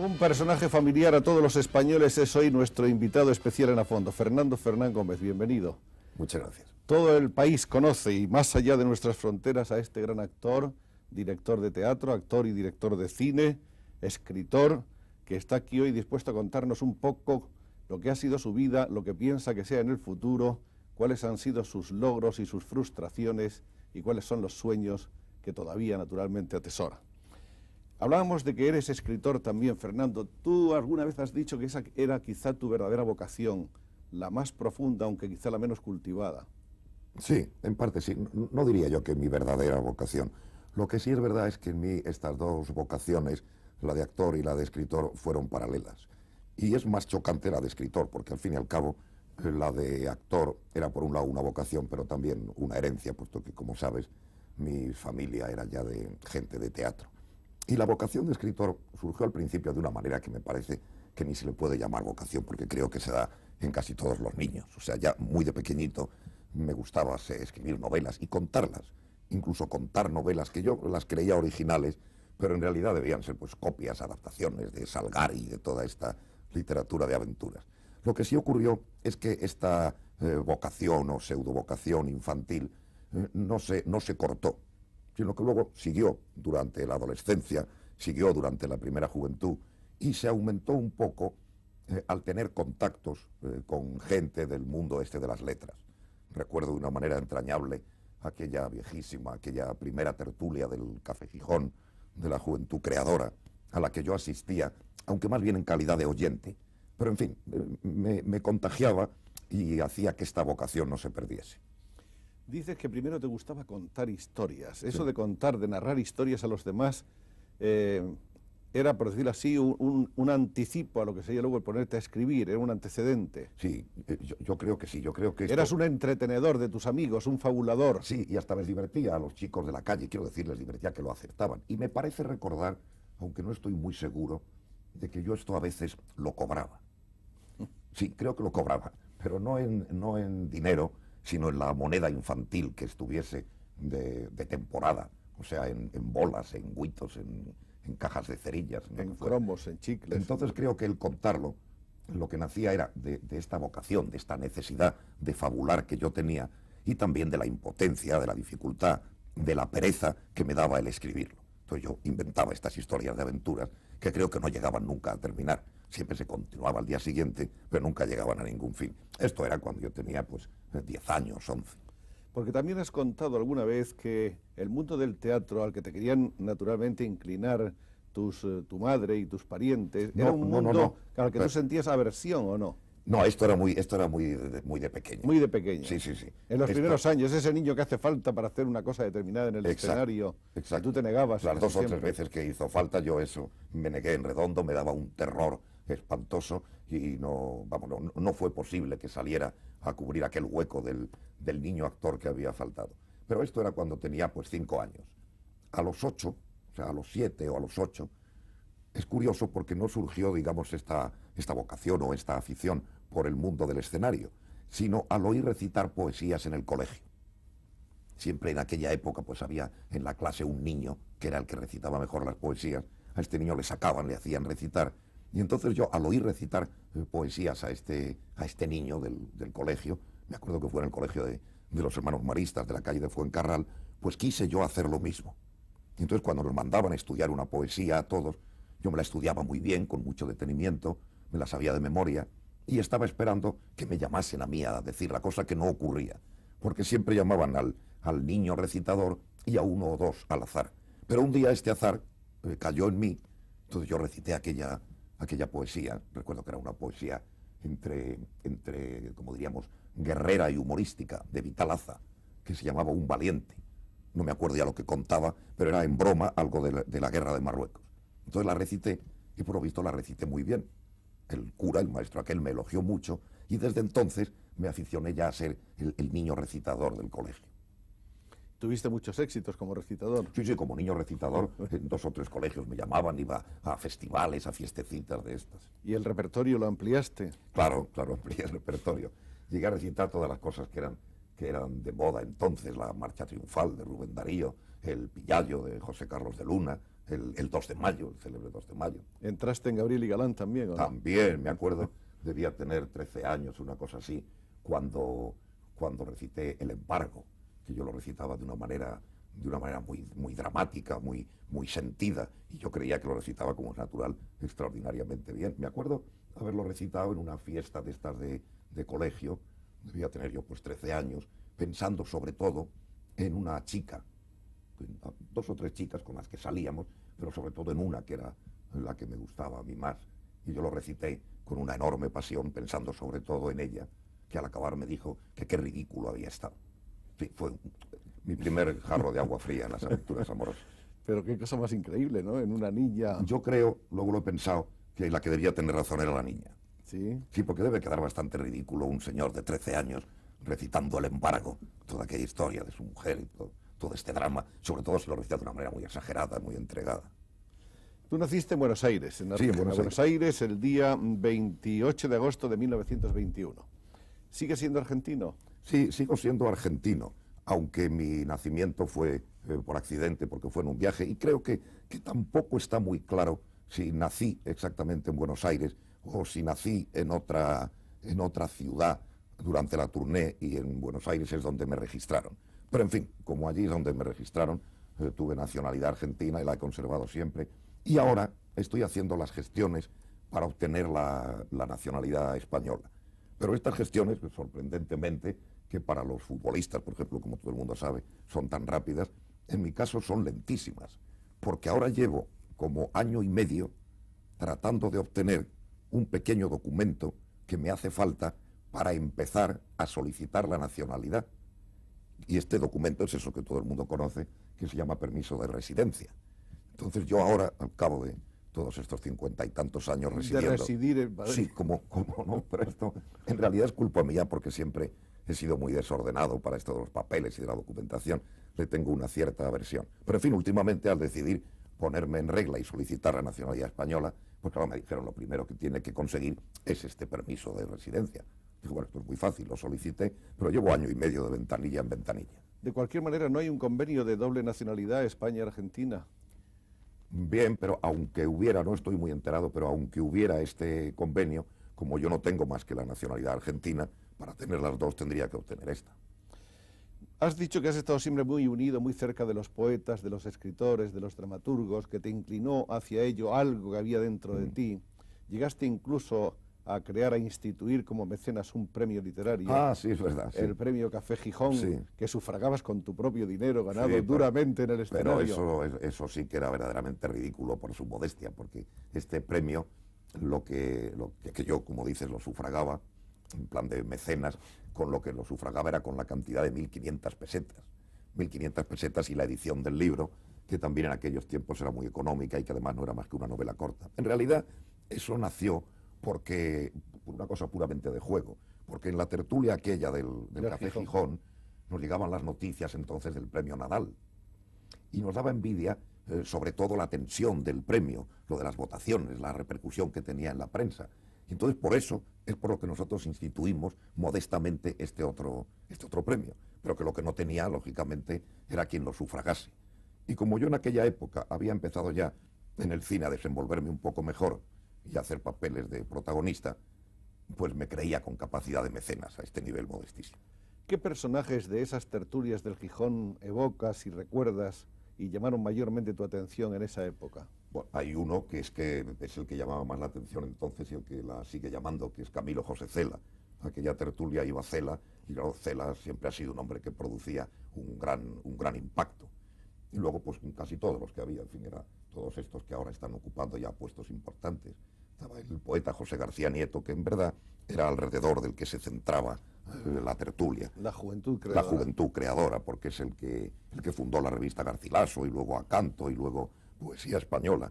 Un personaje familiar a todos los españoles es hoy nuestro invitado especial en A Fondo, Fernando Fernán Gómez. Bienvenido. Muchas gracias. Todo el país conoce, y más allá de nuestras fronteras, a este gran actor, director de teatro, actor y director de cine, escritor, que está aquí hoy dispuesto a contarnos un poco lo que ha sido su vida, lo que piensa que sea en el futuro, cuáles han sido sus logros y sus frustraciones y cuáles son los sueños que todavía naturalmente atesora. Hablábamos de que eres escritor también, Fernando. Tú alguna vez has dicho que esa era quizá tu verdadera vocación, la más profunda, aunque quizá la menos cultivada. Sí, en parte sí. No diría yo que mi verdadera vocación. Lo que sí es verdad es que en mí estas dos vocaciones, la de actor y la de escritor, fueron paralelas. Y es más chocante la de escritor, porque al fin y al cabo la de actor era por un lado una vocación, pero también una herencia, puesto que, como sabes, mi familia era ya de gente de teatro. Y la vocación de escritor surgió al principio de una manera que me parece que ni se le puede llamar vocación, porque creo que se da en casi todos los niños. O sea, ya muy de pequeñito me gustaba escribir novelas y contarlas, incluso contar novelas que yo las creía originales, pero en realidad debían ser pues copias, adaptaciones de Salgari y de toda esta literatura de aventuras. Lo que sí ocurrió es que esta vocación o pseudovocación infantil no se cortó, sino que luego siguió durante la adolescencia, siguió durante la primera juventud y se aumentó un poco al tener contactos con gente del mundo este de las letras. Recuerdo de una manera entrañable aquella viejísima, aquella primera tertulia del Café Gijón, de la Juventud Creadora, a la que yo asistía, aunque más bien en calidad de oyente. Pero en fin, me contagiaba y hacía que esta vocación no se perdiese. Dices que primero te gustaba contar historias. Eso Sí. de contar, de narrar historias a los demás, era, por decirlo así, un anticipo a lo que sería luego el ponerte a escribir, era un antecedente. Sí, yo creo que sí, yo creo que Eras un entretenedor de tus amigos, un fabulador. Sí, y hasta les divertía a los chicos de la calle, quiero decir, les divertía que lo aceptaban. Y me parece recordar, aunque no estoy muy seguro, de que yo esto a veces lo cobraba. Sí, creo que lo cobraba, pero no en dinero, sino en la moneda infantil que estuviese de temporada, o sea, en bolas, en huitos, en cajas de cerillas. En cromos, en chicles. Entonces creo que el contarlo, lo que nacía era de esta vocación, de esta necesidad de fabular que yo tenía, y también de la impotencia, de la dificultad, de la pereza que me daba el escribirlo. Entonces yo inventaba estas historias de aventuras que creo que no llegaban nunca a terminar. Siempre se continuaba al día siguiente, pero nunca llegaban a ningún fin. Esto era cuando yo tenía pues 10 años, 11. Porque también has contado alguna vez que el mundo del teatro, al que te querían naturalmente inclinar tu madre y tus parientes, era un mundo al que tú sentías aversión, ¿o no? No, esto era muy de pequeño. Muy de pequeño. Sí, sí, sí. En los primeros años, ese niño que hace falta para hacer una cosa determinada en el escenario, exacto. Tú te negabas. Las 2 o 3 veces que hizo falta, yo eso me negué en redondo, me daba un terror espantoso y no fue posible que saliera a cubrir aquel hueco del niño actor que había faltado. Pero esto era cuando tenía pues 5 años. A los 8, o sea, a los 7 o a los 8, es curioso porque no surgió, digamos, esta vocación o esta afición por el mundo del escenario, sino al oír recitar poesías en el colegio. Siempre en aquella época pues había en la clase un niño que era el que recitaba mejor las poesías. A este niño le hacían recitar. Y entonces yo, al oír recitar poesías a este niño del colegio, me acuerdo que fue en el colegio de los hermanos maristas de la calle de Fuencarral, pues quise yo hacer lo mismo. Y entonces cuando nos mandaban a estudiar una poesía a todos, yo me la estudiaba muy bien, con mucho detenimiento, me la sabía de memoria, y estaba esperando que me llamasen a mí a decir la cosa que no ocurría, porque siempre llamaban al niño recitador y a 1 o 2 al azar. Pero un día este azar cayó en mí, entonces yo recité aquella poesía, recuerdo que era una poesía entre, como diríamos, guerrera y humorística, de Vitalaza, que se llamaba Un Valiente. No me acuerdo ya lo que contaba, pero era en broma algo de la guerra de Marruecos. Entonces la recité, y por lo visto la recité muy bien. El cura, el maestro aquel, me elogió mucho, y desde entonces me aficioné ya a ser el niño recitador del colegio. ¿Tuviste muchos éxitos como recitador? Sí, como niño recitador, en 2 o 3 colegios me llamaban, iba a festivales, a fiestecitas de estas. ¿Y el repertorio lo ampliaste? Claro, amplié el repertorio. Llegué a recitar todas las cosas que eran de moda entonces, la Marcha Triunfal de Rubén Darío, el Pillallo de José Carlos de Luna, el 2 de mayo, el célebre 2 de mayo. ¿Entraste en Gabriel y Galán también, o no? También, me acuerdo, debía tener 13 años, una cosa así, cuando recité El embargo, que yo lo recitaba de una manera muy dramática, muy sentida, y yo creía que lo recitaba como es natural, extraordinariamente bien. Me acuerdo haberlo recitado en una fiesta de estas de colegio, debía tener yo pues 13 años, pensando sobre todo en una chica, 2 o 3 chicas con las que salíamos, pero sobre todo en una que era la que me gustaba a mí más. Y yo lo recité con una enorme pasión, pensando sobre todo en ella, que al acabar me dijo que qué ridículo había estado. Sí, fue mi primer jarro de agua fría en las aventuras amorosas. Pero qué cosa más increíble, ¿no? En una niña... Yo creo, luego lo he pensado, que la que debía tener razón era la niña. Sí. Sí, porque debe quedar bastante ridículo un señor de 13 años recitando El embargo, toda aquella historia de su mujer y todo este drama, sobre todo si lo recita de una manera muy exagerada, muy entregada. Tú naciste en Buenos Aires, Sí, en Buenos Aires, el día 28 de agosto de 1921. ¿Sigues siendo argentino? Sí, sigo siendo argentino, aunque mi nacimiento fue por accidente, porque fue en un viaje, y creo que tampoco está muy claro si nací exactamente en Buenos Aires o si nací en otra ciudad durante la tournée, y en Buenos Aires es donde me registraron. Pero en fin, como allí es donde me registraron, tuve nacionalidad argentina y la he conservado siempre, y ahora estoy haciendo las gestiones para obtener la nacionalidad española. Pero estas gestiones, sorprendentemente, que para los futbolistas, por ejemplo, como todo el mundo sabe, son tan rápidas, en mi caso son lentísimas, porque ahora llevo como año y medio tratando de obtener un pequeño documento que me hace falta para empezar a solicitar la nacionalidad. Y este documento es eso que todo el mundo conoce, que se llama permiso de residencia. Entonces yo ahora, al cabo de todos estos 50 y tantos años residiendo... De residir en Madrid. Sí, como no, pero esto en realidad es culpa mía, porque siempre he sido muy desordenado para esto de los papeles y de la documentación. Le tengo una cierta aversión. Pero en fin, últimamente al decidir ponerme en regla y solicitar la nacionalidad española, pues claro, me dijeron lo primero que tiene que conseguir es este permiso de residencia. Digo, bueno, esto es muy fácil, lo solicité, pero llevo año y medio de ventanilla en ventanilla. De cualquier manera, ¿no hay un convenio de doble nacionalidad España-Argentina? Bien, pero aunque hubiera, no estoy muy enterado, pero aunque hubiera este convenio, como yo no tengo más que la nacionalidad argentina, para tener las dos tendría que obtener esta. Has dicho que has estado siempre muy unido, muy cerca de los poetas, de los escritores, de los dramaturgos, que te inclinó hacia ello algo que había dentro de ti. Llegaste incluso a crear, a instituir como mecenas un premio literario. Ah, sí, es verdad. Sí. El premio Café Gijón, sí, que sufragabas con tu propio dinero, ganado sí, duramente en el escenario. Pero eso sí que era verdaderamente ridículo por su modestia, porque este premio, lo que yo, como dices, lo sufragaba, en plan de mecenas, con lo que lo sufragaba era con la cantidad de 1.500 pesetas. 1.500 pesetas y la edición del libro, que también en aquellos tiempos era muy económica y que además no era más que una novela corta. En realidad, eso nació por una cosa puramente de juego, porque en la tertulia aquella del Café Gijón nos llegaban las noticias entonces del premio Nadal, y nos daba envidia, sobre todo la tensión del premio, lo de las votaciones, la repercusión que tenía en la prensa. Y entonces por eso es por lo que nosotros instituimos modestamente este otro premio, pero que lo que no tenía, lógicamente, era quien lo sufragase. Y como yo en aquella época había empezado ya en el cine a desenvolverme un poco mejor y a hacer papeles de protagonista, pues me creía con capacidad de mecenas a este nivel modestísimo. ¿Qué personajes de esas tertulias del Gijón evocas y recuerdas y llamaron mayormente tu atención en esa época? Bueno, hay uno que es el que llamaba más la atención entonces y el que la sigue llamando, que es Camilo José Cela. Aquella tertulia iba Cela, y claro, Cela siempre ha sido un hombre que producía un gran impacto. Y luego, pues casi todos los que había, en fin, eran todos estos que ahora están ocupando ya puestos importantes. Estaba el poeta José García Nieto, que en verdad era alrededor del que se centraba la tertulia. La juventud creadora. La juventud creadora, porque es el que fundó la revista Garcilaso, y luego a Canto, y luego Poesía Española.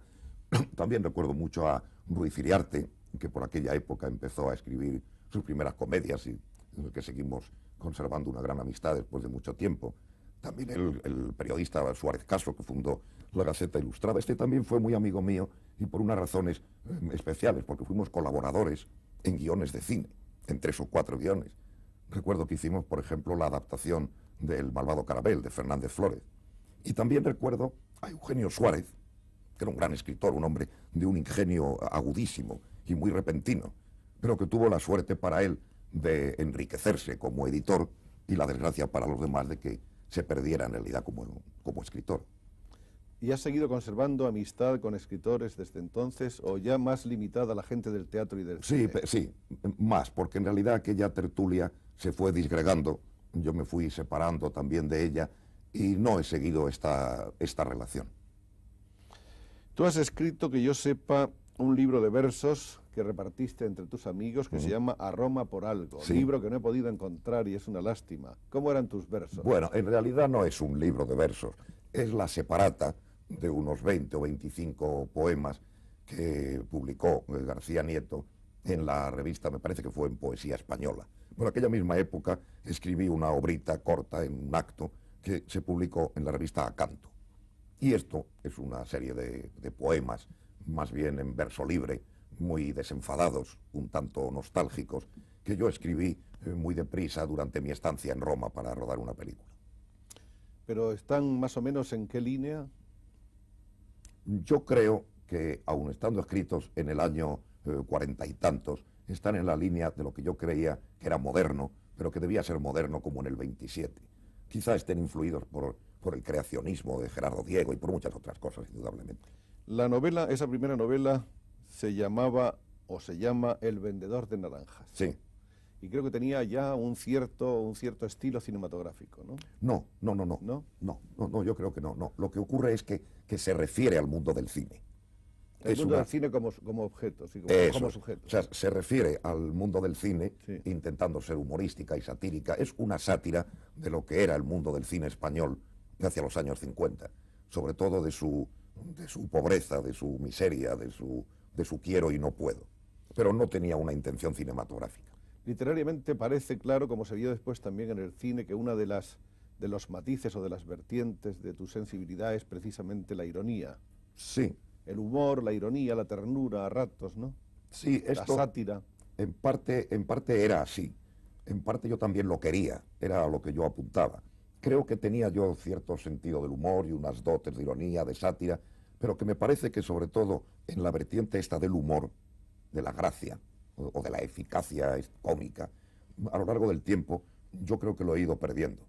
También recuerdo mucho a Ruiz Iriarte, que por aquella época empezó a escribir sus primeras comedias y en el que seguimos conservando una gran amistad después de mucho tiempo. También el periodista Suárez Caso, que fundó la Gaceta Ilustrada. Este también fue muy amigo mío, y por unas razones especiales, porque fuimos colaboradores en guiones de cine, en 3 o 4 guiones. Recuerdo que hicimos, por ejemplo, la adaptación del Malvado Carabel, de Fernández Flórez. Y también recuerdo a Eugenio Suárez, que era un gran escritor, un hombre de un ingenio agudísimo y muy repentino, pero que tuvo la suerte para él de enriquecerse como editor y la desgracia para los demás de que se perdiera en realidad como escritor. ¿Y has seguido conservando amistad con escritores desde entonces o ya más limitada a la gente del teatro y del cine? Sí, más, porque en realidad aquella tertulia se fue disgregando, yo me fui separando también de ella y no he seguido esta relación. Tú has escrito, que yo sepa, un libro de versos que repartiste entre tus amigos que se llama A Roma por algo, Sí. libro que no he podido encontrar y es una lástima. ¿Cómo eran tus versos? Bueno, en realidad no es un libro de versos, es la separata de unos 20 o 25 poemas que publicó García Nieto en la revista, me parece que fue en Poesía Española. Por aquella misma época escribí una obrita corta en un acto que se publicó en la revista Acanto. Y esto es una serie de poemas, más bien en verso libre, muy desenfadados, un tanto nostálgicos, que yo escribí muy deprisa durante mi estancia en Roma para rodar una película. ¿Pero están más o menos en qué línea? Yo creo que, aun estando escritos en el año 40 y tantos, están en la línea de lo que yo creía que era moderno, pero que debía ser moderno como en el 27. Quizá estén influidos por el creacionismo de Gerardo Diego y por muchas otras cosas, indudablemente. La novela, esa primera novela, se llamaba o se llama El vendedor de naranjas. Sí. Y creo que tenía ya un cierto estilo cinematográfico, ¿no? No, yo creo que no. Lo que ocurre es que se refiere al mundo del cine. El mundo del cine como objeto, sí, como sujeto. O sea, se refiere al mundo del cine, Sí. intentando ser humorística y satírica. Es una sátira de lo que era el mundo del cine español hacia los años 50, sobre todo de su pobreza, de su miseria, de su quiero y no puedo. Pero no tenía una intención cinematográfica. Literariamente parece claro, como se vio después también en el cine, que una de los matices o de las vertientes de tu sensibilidad es precisamente la ironía. Sí, El humor, la ironía, la ternura a ratos, ¿no? sí, La esto sátira. en parte era así. En parte yo también lo quería, era a lo que yo apuntaba. Creo que tenía yo cierto sentido del humor y unas dotes de ironía, de sátira, pero que me parece que sobre todo en la vertiente esta del humor, de la gracia o de la eficacia cómica, a lo largo del tiempo yo creo que lo he ido perdiendo.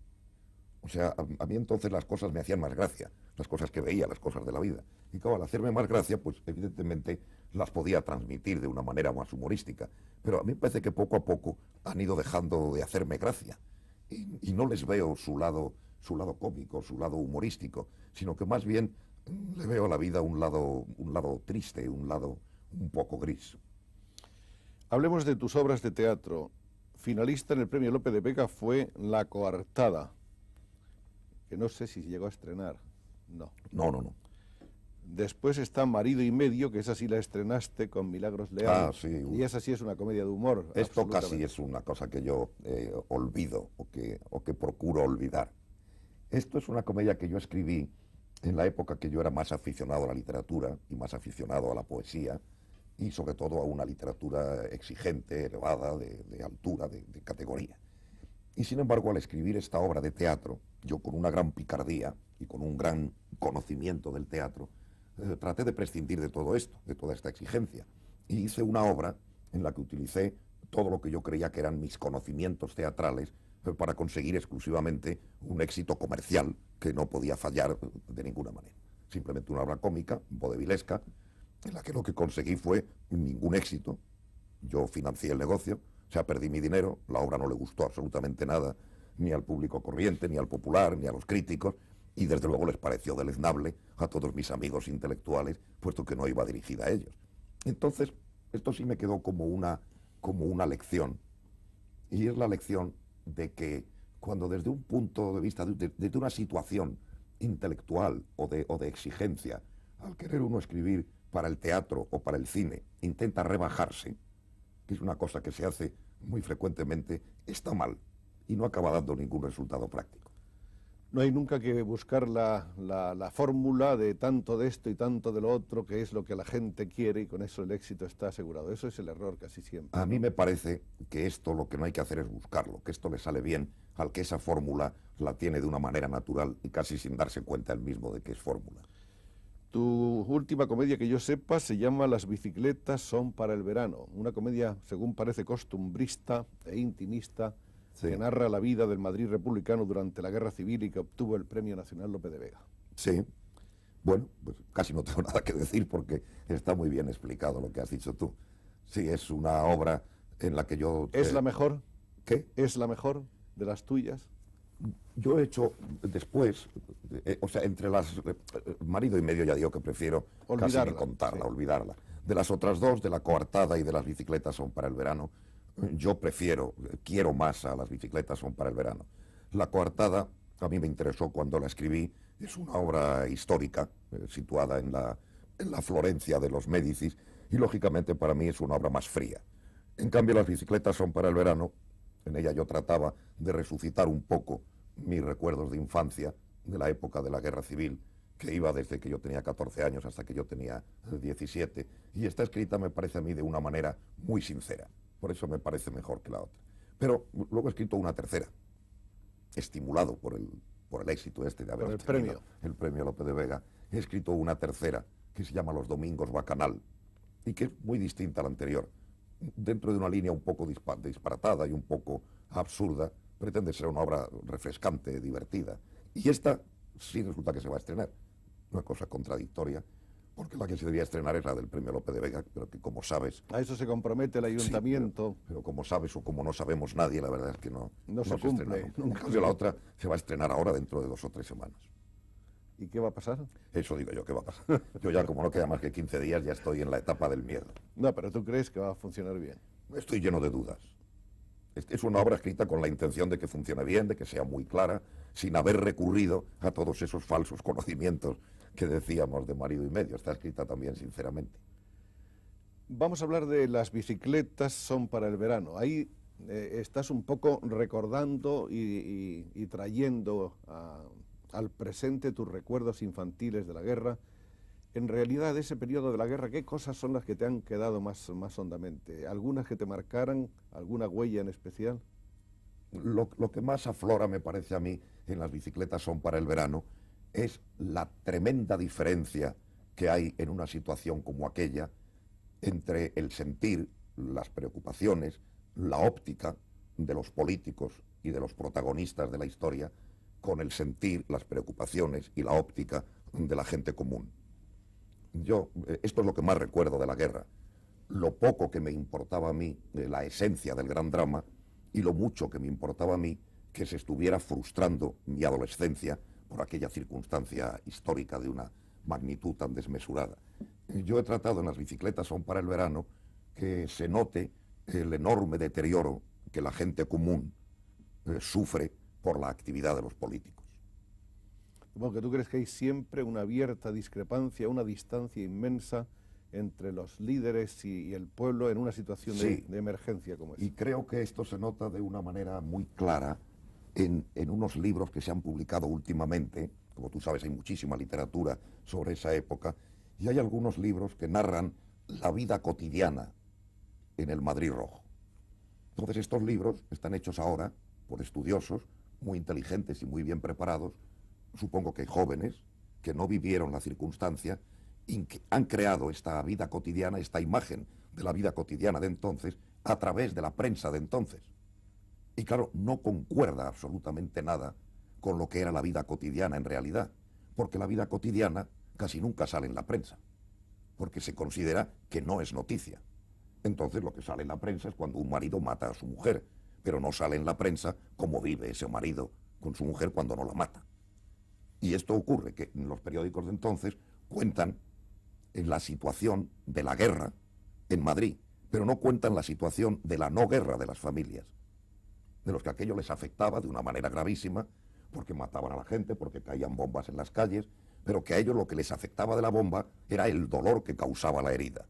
O sea, a mí entonces las cosas me hacían más gracia, las cosas que veía, las cosas de la vida. Y claro, al hacerme más gracia, pues evidentemente las podía transmitir de una manera más humorística. Pero a mí me parece que poco a poco han ido dejando de hacerme gracia. Y no les veo su lado cómico, su lado humorístico, sino que más bien le veo a la vida un lado triste, un lado un poco gris. Hablemos de tus obras de teatro. Finalista en el Premio Lope de Vega fue La Coartada, que no sé si llegó a estrenar. No. No. Después está Marido y Medio, que esa sí la estrenaste con Milagros Leal. Ah, sí. Y esa sí es una comedia de humor. Esto casi absolutamente. es una cosa que yo olvido o que procuro olvidar. Esto es una comedia que yo escribí en la época que yo era más aficionado a la literatura y más aficionado a la poesía y sobre todo a una literatura exigente, elevada, de altura, de categoría. Y sin embargo, al escribir esta obra de teatro, yo con una gran picardía y con un gran conocimiento del teatro, traté de prescindir de todo esto, de toda esta exigencia. Y hice una obra en la que utilicé todo lo que yo creía que eran mis conocimientos teatrales para conseguir exclusivamente un éxito comercial que no podía fallar de ninguna manera. Simplemente una obra cómica, vodevillesca, en la que lo que conseguí fue ningún éxito. Yo financié el negocio, o sea, perdí mi dinero, la obra no le gustó absolutamente nada, ni al público corriente, ni al popular, ni a los críticos, y desde luego les pareció deleznable a todos mis amigos intelectuales, puesto que no iba dirigida a ellos. Entonces, esto sí me quedó como una lección, y es la lección de que cuando desde un punto de vista, desde una situación intelectual o de exigencia, al querer uno escribir para el teatro o para el cine, intenta rebajarse, que es una cosa que se hace muy frecuentemente, está mal y no acaba dando ningún resultado práctico. No hay nunca que buscar la fórmula de tanto de esto y tanto de lo otro, que es lo que la gente quiere, y con eso el éxito está asegurado. Eso es el error casi siempre. A mí me parece que esto lo que no hay que hacer es buscarlo, que esto le sale bien al que esa fórmula la tiene de una manera natural y casi sin darse cuenta él mismo de que es fórmula. Tu última comedia, que yo sepa, se llama Las bicicletas son para el verano. Una comedia, según parece, costumbrista e intimista, Sí. que narra la vida del Madrid republicano durante la Guerra Civil y que obtuvo el Premio Nacional Lope de Vega. Sí. Bueno, pues casi no tengo nada que decir porque está muy bien explicado lo que has dicho tú. Sí, es una obra en la que yo... ¿Es la mejor? ¿Qué? ¿Es la mejor de las tuyas? Yo he hecho después, o sea, entre las... marido y medio ya digo que prefiero casi Olvidarla, ni contarla, sí. olvidarla. De las otras dos, de la coartada y de las bicicletas son para el verano, yo prefiero, quiero más a las bicicletas son para el verano. La coartada a mí me interesó cuando la escribí, es una obra histórica situada en la Florencia de los Médicis y lógicamente para mí es una obra más fría. En cambio las bicicletas son para el verano, en ella yo trataba de resucitar un poco mis recuerdos de infancia, de la época de la Guerra Civil, que iba desde que yo tenía 14 años hasta que yo tenía 17, y está escrita, me parece a mí, de una manera muy sincera. Por eso me parece mejor que la otra. Pero luego he escrito una tercera, estimulado por el éxito este de haber Por el obtenido premio. el premio Lope de Vega. He escrito una tercera que se llama Los Domingos Bacanal, y que es muy distinta a la anterior. Dentro de una línea un poco disparatada y un poco absurda, pretende ser una obra refrescante, divertida. Y esta sí resulta que se va a estrenar. Una cosa contradictoria, porque la que se debía estrenar es la del premio Lope de Vega, pero que como sabes... A eso se compromete el sí, ayuntamiento. pero como sabes o como no sabemos nadie, la verdad es que no Se cumple. estrena nunca. En cambio la otra se va a estrenar ahora dentro de 2 o 3 semanas. ¿Y qué va a pasar? Eso digo yo, ¿qué va a pasar? Yo ya, como no queda más que 15 días, ya estoy en la etapa del miedo. No, pero tú crees que va a funcionar bien. Estoy lleno de dudas. Es una obra escrita con la intención de que funcione bien, de que sea muy clara, sin haber recurrido a todos esos falsos conocimientos que decíamos de marido y medio. Está escrita también sinceramente. Vamos a hablar de Las bicicletas son para el verano. Ahí estás un poco recordando y trayendo al presente tus recuerdos infantiles de la guerra. En realidad, de ese periodo de la guerra, ¿qué cosas son las que te han quedado más hondamente? ¿Algunas que te marcaran? ¿Alguna huella en especial? Lo que más aflora, me parece a mí, en Las bicicletas son para el verano, es la tremenda diferencia que hay en una situación como aquella entre el sentir, las preocupaciones, la óptica de los políticos y de los protagonistas de la historia, con el sentir, las preocupaciones y la óptica de la gente común. Esto es lo que más recuerdo de la guerra, lo poco que me importaba a mí la esencia del gran drama y lo mucho que me importaba a mí que se estuviera frustrando mi adolescencia por aquella circunstancia histórica de una magnitud tan desmesurada. Yo he tratado en Las bicicletas son para el verano que se note el enorme deterioro que la gente común sufre por la actividad de los políticos. Bueno, que tú crees que hay siempre una abierta discrepancia, una distancia inmensa entre los líderes y el pueblo en una situación Sí. de emergencia como esta. Y creo que esto se nota de una manera muy clara en unos libros que se han publicado últimamente. Como tú sabes, hay muchísima literatura sobre esa época, y hay algunos libros que narran la vida cotidiana en el Madrid Rojo. Entonces estos libros están hechos ahora por estudiosos muy inteligentes y muy bien preparados, supongo que jóvenes, que no vivieron la circunstancia y que han creado esta vida cotidiana, esta imagen de la vida cotidiana de entonces, a través de la prensa de entonces. Y claro, no concuerda absolutamente nada con lo que era la vida cotidiana en realidad, porque la vida cotidiana casi nunca sale en la prensa, porque se considera que no es noticia. Entonces lo que sale en la prensa es cuando un marido mata a su mujer, pero no sale en la prensa cómo vive ese marido con su mujer cuando no la mata. Y esto ocurre, que en los periódicos de entonces cuentan la situación de la guerra en Madrid, pero no cuentan la situación de la no guerra de las familias, de los que aquello les afectaba de una manera gravísima, porque mataban a la gente, porque caían bombas en las calles, pero que a ellos lo que les afectaba de la bomba era el dolor que causaba la herida,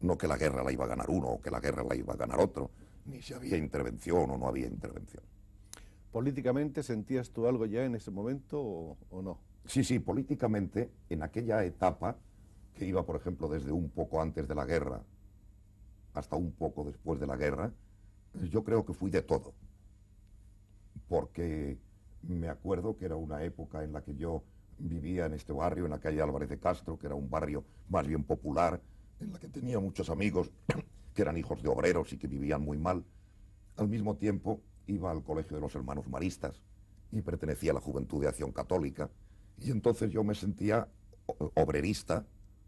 no que la guerra la iba a ganar uno o que la guerra la iba a ganar otro, ni si había intervención o no había intervención. ¿Políticamente sentías tú algo ya en ese momento o no? Sí, políticamente, en aquella etapa, que iba, por ejemplo, desde un poco antes de la guerra hasta un poco después de la guerra, yo creo que fui de todo. Porque me acuerdo que era una época en la que yo vivía en este barrio, en la calle Álvarez de Castro, que era un barrio más bien popular, en la que tenía muchos amigos que eran hijos de obreros y que vivían muy mal. Al mismo tiempo iba al colegio de los hermanos maristas y pertenecía a la Juventud de Acción Católica, y entonces yo me sentía obrerista,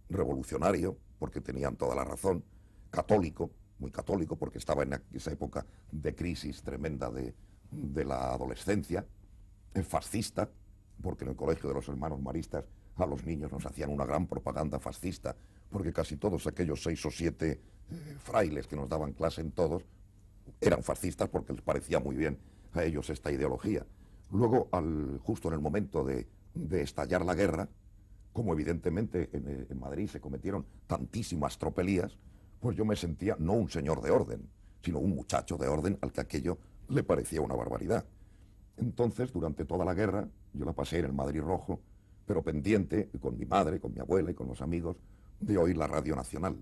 revolucionario, porque tenían toda la razón, católico, muy católico, porque estaba en esa época de crisis tremenda de la adolescencia, fascista, porque en el colegio de los hermanos maristas a los niños nos hacían una gran propaganda fascista, porque casi todos aquellos 6 o 7 frailes que nos daban clase en todos eran fascistas porque les parecía muy bien a ellos esta ideología. Luego, justo en el momento de estallar la guerra, como evidentemente en Madrid se cometieron tantísimas tropelías, pues yo me sentía no un señor de orden, sino un muchacho de orden al que aquello le parecía una barbaridad. Entonces, durante toda la guerra, yo la pasé en el Madrid Rojo, pero pendiente, con mi madre, con mi abuela y con los amigos, de oír la Radio Nacional.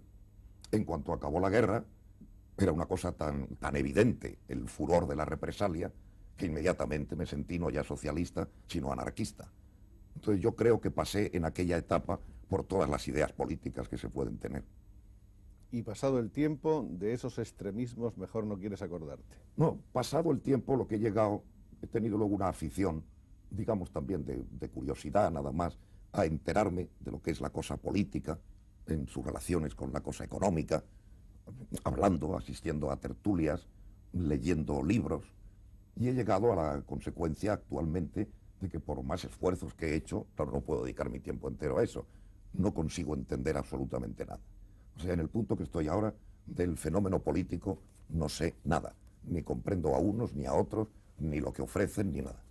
En cuanto acabó la guerra, era una cosa tan evidente, el furor de la represalia, que inmediatamente me sentí no ya socialista, sino anarquista. Entonces yo creo que pasé en aquella etapa por todas las ideas políticas que se pueden tener. Y pasado el tiempo, de esos extremismos mejor no quieres acordarte. No, pasado el tiempo, lo que he llegado, he tenido luego una afición, digamos también de curiosidad nada más, a enterarme de lo que es la cosa política, en sus relaciones con la cosa económica, hablando, asistiendo a tertulias, leyendo libros, y he llegado a la consecuencia actualmente de que por más esfuerzos que he hecho, claro, no puedo dedicar mi tiempo entero a eso, no consigo entender absolutamente nada. O sea, en el punto que estoy ahora del fenómeno político no sé nada, ni comprendo a unos ni a otros, ni lo que ofrecen, ni nada.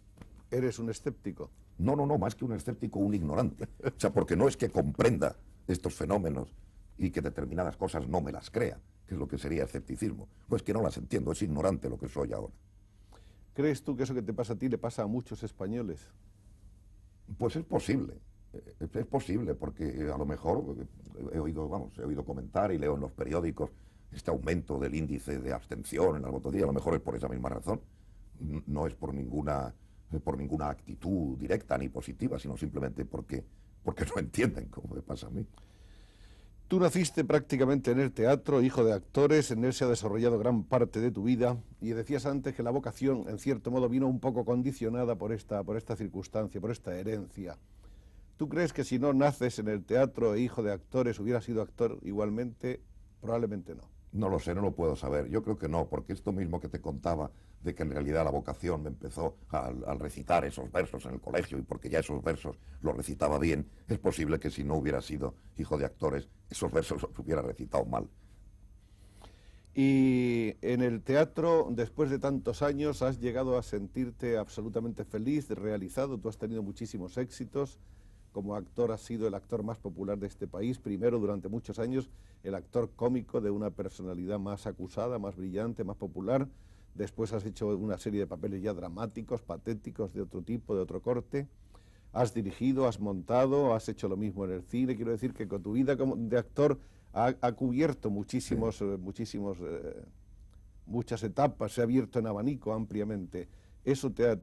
¿Eres un escéptico? No, más que un escéptico, un ignorante. O sea, porque no es que comprenda estos fenómenos y que determinadas cosas no me las crea, que es lo que sería escepticismo. No es que no las entiendo, es ignorante lo que soy ahora. ¿Crees tú que eso que te pasa a ti le pasa a muchos españoles? Pues es posible porque a lo mejor he oído comentar y leo en los periódicos este aumento del índice de abstención en las votaciones, a lo mejor es por esa misma razón, no es por ninguna actitud directa ni positiva, sino simplemente porque no entienden cómo me pasa a mí. Tú naciste prácticamente en el teatro, hijo de actores, en él se ha desarrollado gran parte de tu vida, y decías antes que la vocación, en cierto modo, vino un poco condicionada por esta circunstancia, por esta herencia. ¿Tú crees que si no naces en el teatro e hijo de actores hubieras sido actor igualmente? Probablemente no. No lo sé, no lo puedo saber. Yo creo que no, porque esto mismo que te contaba, de que en realidad la vocación me empezó al recitar esos versos en el colegio, y porque ya esos versos los recitaba bien, es posible que si no hubiera sido hijo de actores, esos versos los hubiera recitado mal. Y en el teatro, después de tantos años, has llegado a sentirte absolutamente feliz, realizado. Tú has tenido muchísimos éxitos. Como actor has sido el actor más popular de este país, primero durante muchos años el actor cómico de una personalidad más acusada, más brillante, más popular. Después has hecho una serie de papeles ya dramáticos, patéticos, de otro tipo, de otro corte. Has dirigido, has montado, has hecho lo mismo en el cine. Quiero decir que con tu vida de actor ha cubierto muchas etapas, se ha abierto en abanico ampliamente. Eso te ha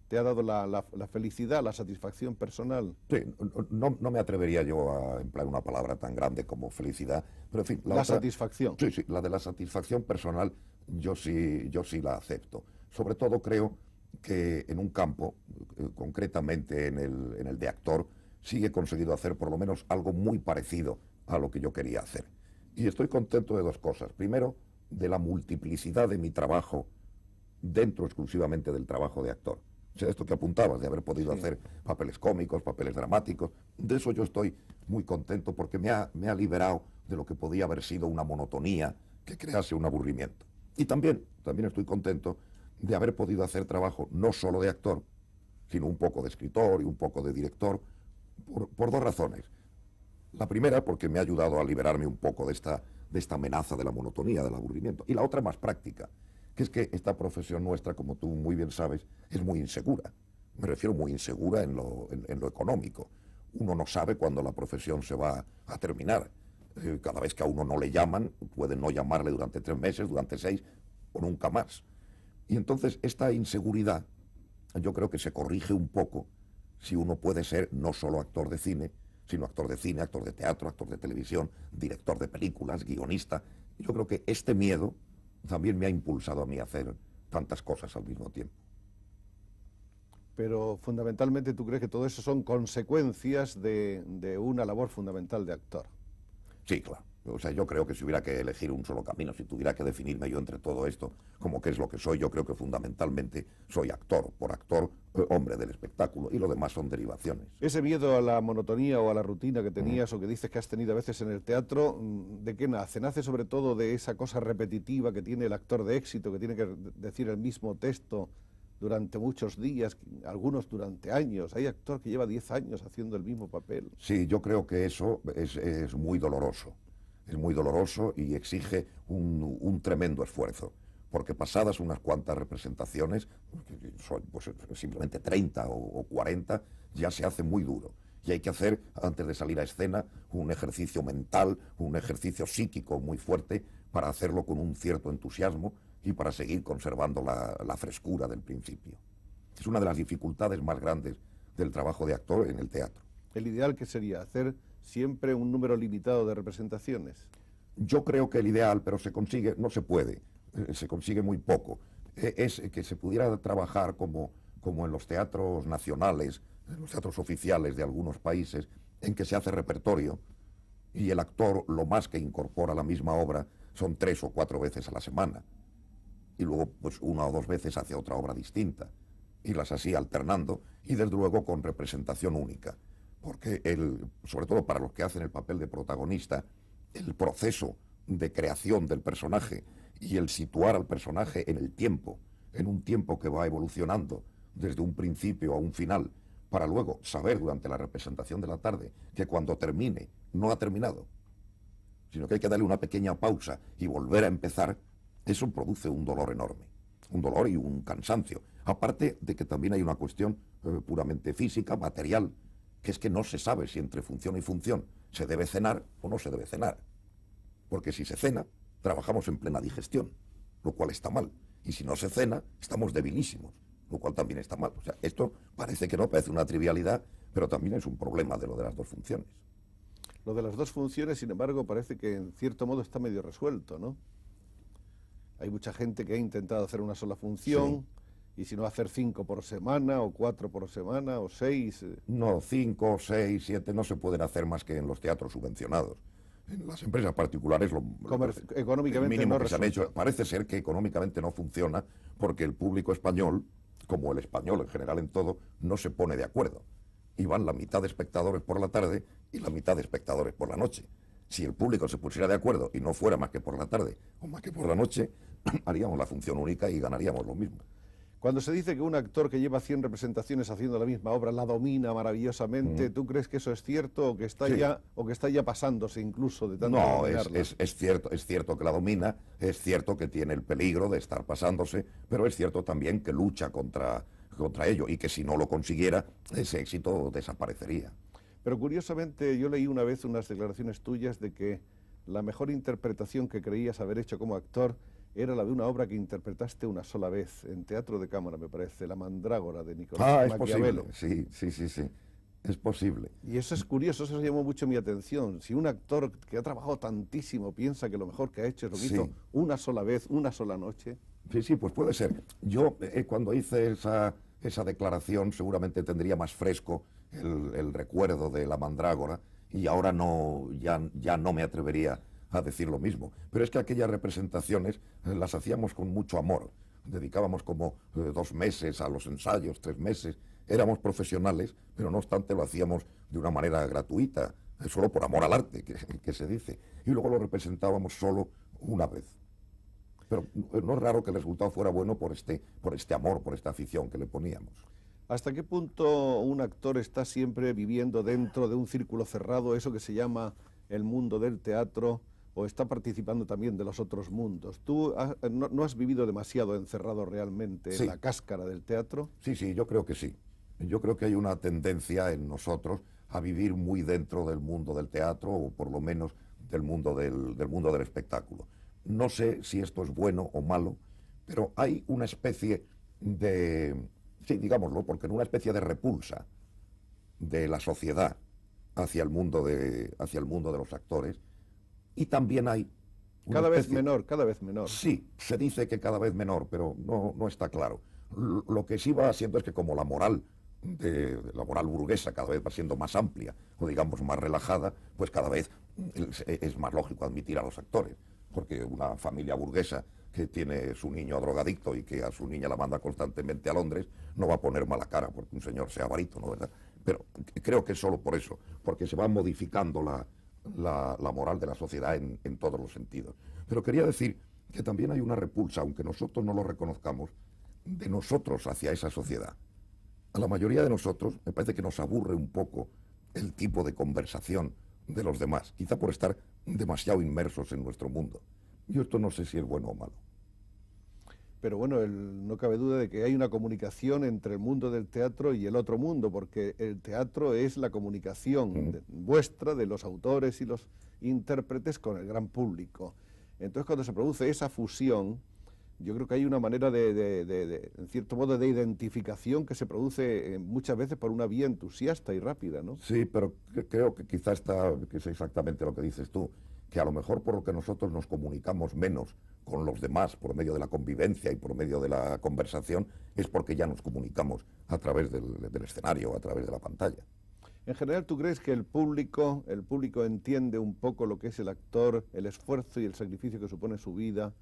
dado la felicidad, la satisfacción personal. Sí, no me atrevería yo a emplear una palabra tan grande como felicidad, pero en fin... La satisfacción. Sí, la de la satisfacción personal yo sí la acepto. Sobre todo creo que en un campo, concretamente en el de actor, sí he conseguido hacer por lo menos algo muy parecido a lo que yo quería hacer. Y estoy contento de dos cosas. Primero, de la multiplicidad de mi trabajo dentro exclusivamente del trabajo de actor. O sea, esto que apuntabas, de haber podido hacer papeles cómicos, papeles dramáticos, de eso yo estoy muy contento porque me ha liberado de lo que podía haber sido una monotonía que crease un aburrimiento. Y también estoy contento de haber podido hacer trabajo no solo de actor, sino un poco de escritor y un poco de director, por dos razones. La primera, porque me ha ayudado a liberarme un poco de esta amenaza de la monotonía, del aburrimiento. Y la otra más práctica, que es que esta profesión nuestra, como tú muy bien sabes, es muy insegura. Me refiero muy insegura en lo económico. Uno no sabe cuándo la profesión se va a terminar. Cada vez que a uno no le llaman, pueden no llamarle durante 3 meses, durante 6 o nunca más. Y entonces esta inseguridad yo creo que se corrige un poco si uno puede ser no solo actor de cine, sino actor de cine, actor de teatro, actor de televisión, director de películas, guionista. Yo creo que este miedo también me ha impulsado a mí a hacer tantas cosas al mismo tiempo. Pero fundamentalmente tú crees que todo eso son consecuencias de una labor fundamental de actor. Sí, claro. O sea, yo creo que si hubiera que elegir un solo camino, si tuviera que definirme yo entre todo esto, como qué es lo que soy, yo creo que fundamentalmente soy actor, por actor, hombre del espectáculo, y lo demás son derivaciones. Ese miedo a la monotonía o a la rutina que tenías o que dices que has tenido a veces en el teatro, ¿de qué nace? Nace sobre todo de esa cosa repetitiva que tiene el actor de éxito, que tiene que decir el mismo texto durante muchos días, algunos durante años. Hay actor que lleva 10 años haciendo el mismo papel. Sí, yo creo que eso es muy doloroso. Es muy doloroso y exige un tremendo esfuerzo, porque pasadas unas cuantas representaciones, pues simplemente 30 o 40, ya se hace muy duro. Y hay que hacer, antes de salir a escena, un ejercicio mental, un ejercicio psíquico muy fuerte para hacerlo con un cierto entusiasmo y para seguir conservando la frescura del principio. Es una de las dificultades más grandes del trabajo de actor en el teatro. El ideal que sería hacer siempre un número limitado de representaciones. Yo creo que el ideal, pero se consigue, no se puede, se consigue muy poco. Es que se pudiera trabajar como en los teatros nacionales, en los teatros oficiales de algunos países, en que se hace repertorio y el actor lo más que incorpora a la misma obra son 3 o 4 veces a la semana. Y luego pues 1 o 2 veces hace otra obra distinta. Y las así alternando y desde luego con representación única. Porque sobre todo para los que hacen el papel de protagonista, el proceso de creación del personaje y el situar al personaje en el tiempo, en un tiempo que va evolucionando desde un principio a un final, para luego saber durante la representación de la tarde que cuando termine no ha terminado, sino que hay que darle una pequeña pausa y volver a empezar, eso produce un dolor enorme, un dolor y un cansancio. Aparte de que también hay una cuestión puramente física, material, que es que no se sabe si entre función y función se debe cenar o no se debe cenar. Porque si se cena, trabajamos en plena digestión, lo cual está mal. Y si no se cena, estamos debilísimos, lo cual también está mal. O sea, esto parece que no, parece una trivialidad, pero también es un problema de lo de las dos funciones. Lo de las dos funciones, sin embargo, parece que en cierto modo está medio resuelto, ¿no? Hay mucha gente que ha intentado hacer una sola función, sí, y si no hacer 5 por semana, o 4 por semana, o 6... No, 5, 6, 7 no se pueden hacer más que en los teatros subvencionados. En las empresas particulares económicamente mínimo no que se han hecho, parece ser que económicamente no funciona porque el público español, como el español en general en todo, no se pone de acuerdo. Y van la mitad de espectadores por la tarde y la mitad de espectadores por la noche. Si el público se pusiera de acuerdo y no fuera más que por la tarde o más que por la noche, haríamos la función única y ganaríamos lo mismo. Cuando se dice que un actor que lleva 100 representaciones haciendo la misma obra la domina maravillosamente, ¿tú crees que eso es cierto o que está, sí, ya pasándose incluso de tanto dominarla? No, es cierto que la domina, es cierto que tiene el peligro de estar pasándose, pero es cierto también que lucha contra ello y que si no lo consiguiera, ese éxito desaparecería. Pero curiosamente yo leí una vez unas declaraciones tuyas de que la mejor interpretación que creías haber hecho como actor era la de una obra que interpretaste una sola vez, en teatro de cámara, me parece, La Mandrágora, de Nicolás Maquiavelo. Es posible, sí, es posible. Y eso es curioso, eso llamó mucho mi atención. Si un actor que ha trabajado tantísimo piensa que lo mejor que ha hecho es lo que hizo una sola vez, una sola noche. Sí, pues puede ser. Yo, cuando hice esa declaración, seguramente tendría más fresco el recuerdo de La Mandrágora, y ahora ya no me atrevería a decir lo mismo. Pero es que aquellas representaciones las hacíamos con mucho amor. Dedicábamos como 2 meses a los ensayos, 3 meses. Éramos profesionales, pero no obstante lo hacíamos de una manera gratuita, solo por amor al arte, que se dice. Y luego lo representábamos solo una vez. Pero no es raro que el resultado fuera bueno por este amor, por esta afición que le poníamos. ¿Hasta qué punto un actor está siempre viviendo dentro de un círculo cerrado, eso que se llama el mundo del teatro, o está participando también de los otros mundos? ¿Tú no has vivido demasiado encerrado realmente en la cáscara del teatro? Sí, yo creo que sí. Yo creo que hay una tendencia en nosotros a vivir muy dentro del mundo del teatro, o por lo menos del mundo del espectáculo. No sé si esto es bueno o malo, pero hay una especie de, sí, digámoslo, porque en una especie de repulsa de la sociedad hacia el mundo hacia el mundo de los actores, y también hay cada vez menor, cada vez menor. Sí, se dice que cada vez menor, pero no está claro. Lo que sí va siendo es que como la moral burguesa cada vez va siendo más amplia, o digamos más relajada, pues cada vez es más lógico admitir a los actores, porque una familia burguesa que tiene su niño drogadicto y que a su niña la manda constantemente a Londres, no va a poner mala cara porque un señor sea barítono, ¿verdad? Pero creo que es solo por eso, porque se va modificando la moral de la sociedad en todos los sentidos. Pero quería decir que también hay una repulsa, aunque nosotros no lo reconozcamos, de nosotros hacia esa sociedad. A la mayoría de nosotros me parece que nos aburre un poco el tipo de conversación de los demás, quizá por estar demasiado inmersos en nuestro mundo. Yo esto no sé si es bueno o malo. Pero bueno, no cabe duda de que hay una comunicación entre el mundo del teatro y el otro mundo, porque el teatro es la comunicación vuestra, de los autores y los intérpretes, con el gran público. Entonces, cuando se produce esa fusión, yo creo que hay una manera en cierto modo, de identificación que se produce muchas veces por una vía entusiasta y rápida, ¿no? Sí, pero creo que quizá que es exactamente lo que dices tú, que a lo mejor por lo que nosotros nos comunicamos menos con los demás por medio de la convivencia y por medio de la conversación, es porque ya nos comunicamos a través del escenario, a través de la pantalla. En general, ¿tú crees que el público entiende un poco lo que es el actor, el esfuerzo y el sacrificio que supone su vida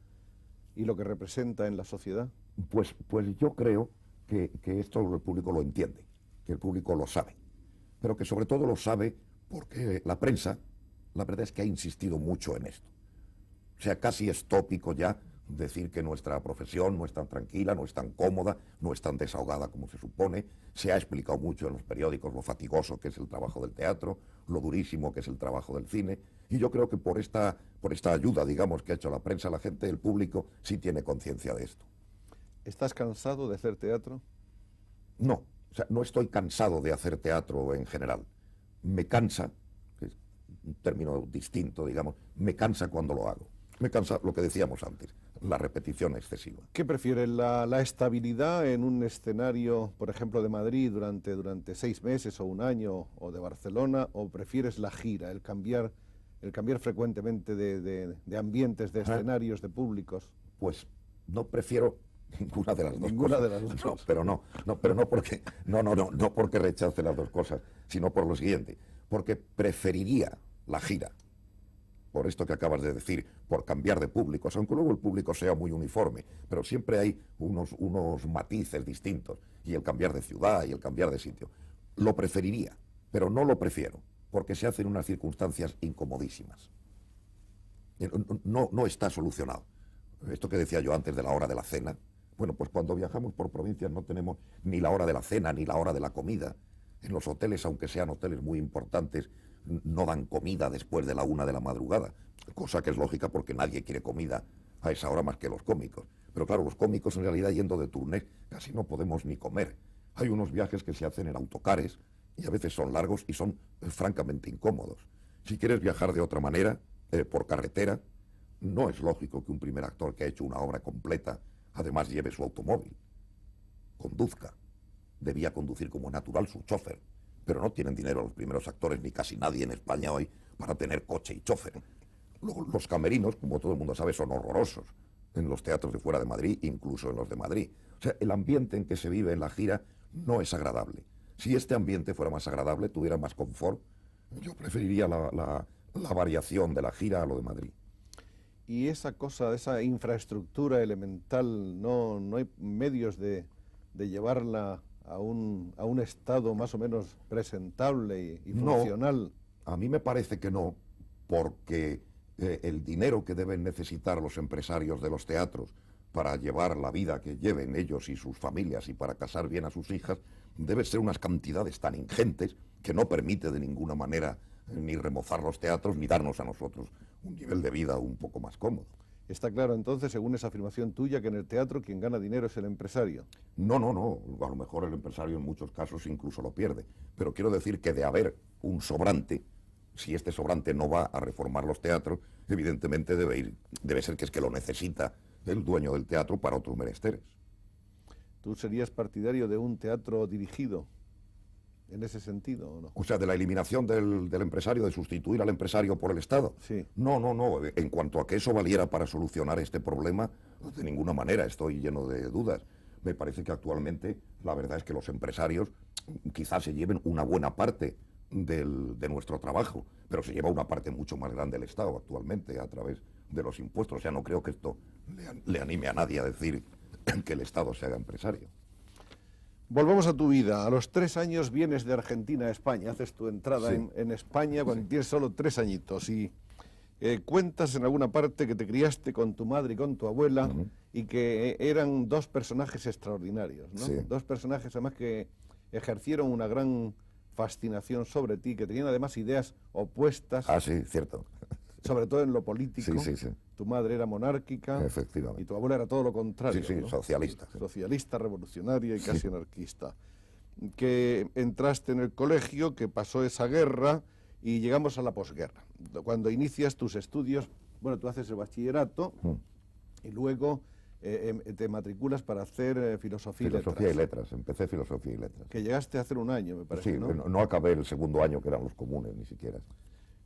y lo que representa en la sociedad? Pues yo creo que esto el público lo entiende, que el público lo sabe, pero que sobre todo lo sabe porque la prensa, la verdad es que ha insistido mucho en esto. O sea, casi es tópico ya decir que nuestra profesión no es tan tranquila, no es tan cómoda, no es tan desahogada como se supone. Se ha explicado mucho en los periódicos lo fatigoso que es el trabajo del teatro, lo durísimo que es el trabajo del cine. Y yo creo que por esta ayuda, digamos, que ha hecho la prensa, la gente, el público, sí tiene conciencia de esto. ¿Estás cansado de hacer teatro? No, o sea, no estoy cansado de hacer teatro en general. Me cansa, que es un término distinto, digamos, me cansa cuando lo hago. Me cansa lo que decíamos antes, la repetición excesiva. ¿Qué prefieres, la estabilidad en un escenario, por ejemplo, de Madrid durante 6 meses o un año, o de Barcelona, o prefieres la gira, el cambiar frecuentemente de ambientes, de escenarios, de públicos? Pues no prefiero ninguna de las dos Ninguna cosas. de las dos. No porque rechace las dos cosas, sino por lo siguiente, porque preferiría la gira, por esto que acabas de decir, por cambiar de públicos, aunque luego el público sea muy uniforme, pero siempre hay unos matices distintos, y el cambiar de ciudad y el cambiar de sitio. Lo preferiría, pero no lo prefiero, porque se hacen unas circunstancias incomodísimas. No está solucionado. Esto que decía yo antes de la hora de la cena, bueno, pues cuando viajamos por provincias no tenemos ni la hora de la cena ni la hora de la comida. En los hoteles, aunque sean hoteles muy importantes, no dan comida después de la 1 de la madrugada, cosa que es lógica porque nadie quiere comida a esa hora más que los cómicos. Pero claro, los cómicos en realidad yendo de turné casi no podemos ni comer. Hay unos viajes que se hacen en autocares y a veces son largos y son francamente incómodos. Si quieres viajar de otra manera, por carretera, no es lógico que un primer actor que ha hecho una obra completa además lleve su automóvil, conduzca. Debía conducir como natural su chofer, pero no tienen dinero los primeros actores, ni casi nadie en España hoy, para tener coche y chofer. Luego, los camerinos, como todo el mundo sabe, son horrorosos en los teatros de fuera de Madrid, incluso en los de Madrid. O sea, el ambiente en que se vive en la gira no es agradable. Si este ambiente fuera más agradable, tuviera más confort, yo preferiría la variación de la gira a lo de Madrid. Y esa infraestructura elemental, no hay medios de llevarla a un estado más o menos presentable y funcional. No, a mí me parece que no, porque el dinero que deben necesitar los empresarios de los teatros para llevar la vida que lleven ellos y sus familias y para casar bien a sus hijas, debe ser unas cantidades tan ingentes que no permite de ninguna manera ni remozar los teatros ni darnos a nosotros un nivel de vida un poco más cómodo. Está claro entonces, según esa afirmación tuya, que en el teatro quien gana dinero es el empresario. No. A lo mejor el empresario en muchos casos incluso lo pierde. Pero quiero decir que de haber un sobrante, si este sobrante no va a reformar los teatros, evidentemente debe ser que es que lo necesita el dueño del teatro para otros menesteres. ¿Tú serías partidario de un teatro dirigido? en ese sentido o no? O sea, de la eliminación del empresario, de sustituir al empresario por el Estado. Sí. No. En cuanto a que eso valiera para solucionar este problema, de ninguna manera, estoy lleno de dudas. Me parece que actualmente la verdad es que los empresarios quizás se lleven una buena parte de nuestro trabajo, pero se lleva una parte mucho más grande el Estado actualmente a través de los impuestos. O sea, no creo que esto le anime a nadie a decir que el Estado se haga empresario. Volvamos a tu vida. A los 3 años vienes de Argentina a España, haces tu entrada Sí. en España cuando tienes solo 3 añitos y cuentas en alguna parte que te criaste con tu madre y con tu abuela y que eran 2 personajes extraordinarios, ¿no? Sí. 2 personajes además que ejercieron una gran fascinación sobre ti, que tenían además ideas opuestas, Ah, sí, cierto. sobre todo en lo político. Sí. Tu madre era monárquica Efectivamente. y tu abuela era todo lo contrario. Sí, ¿no? socialista. Socialista, revolucionaria y casi anarquista. Que entraste en el colegio, que pasó esa guerra y llegamos a la posguerra. Cuando inicias tus estudios, bueno, tú haces el bachillerato y luego te matriculas para hacer filosofía y letras. Empecé filosofía y letras. Que llegaste a hacer un año, me parece, Sí, ¿no? no acabé el segundo año, que eran los comunes, ni siquiera.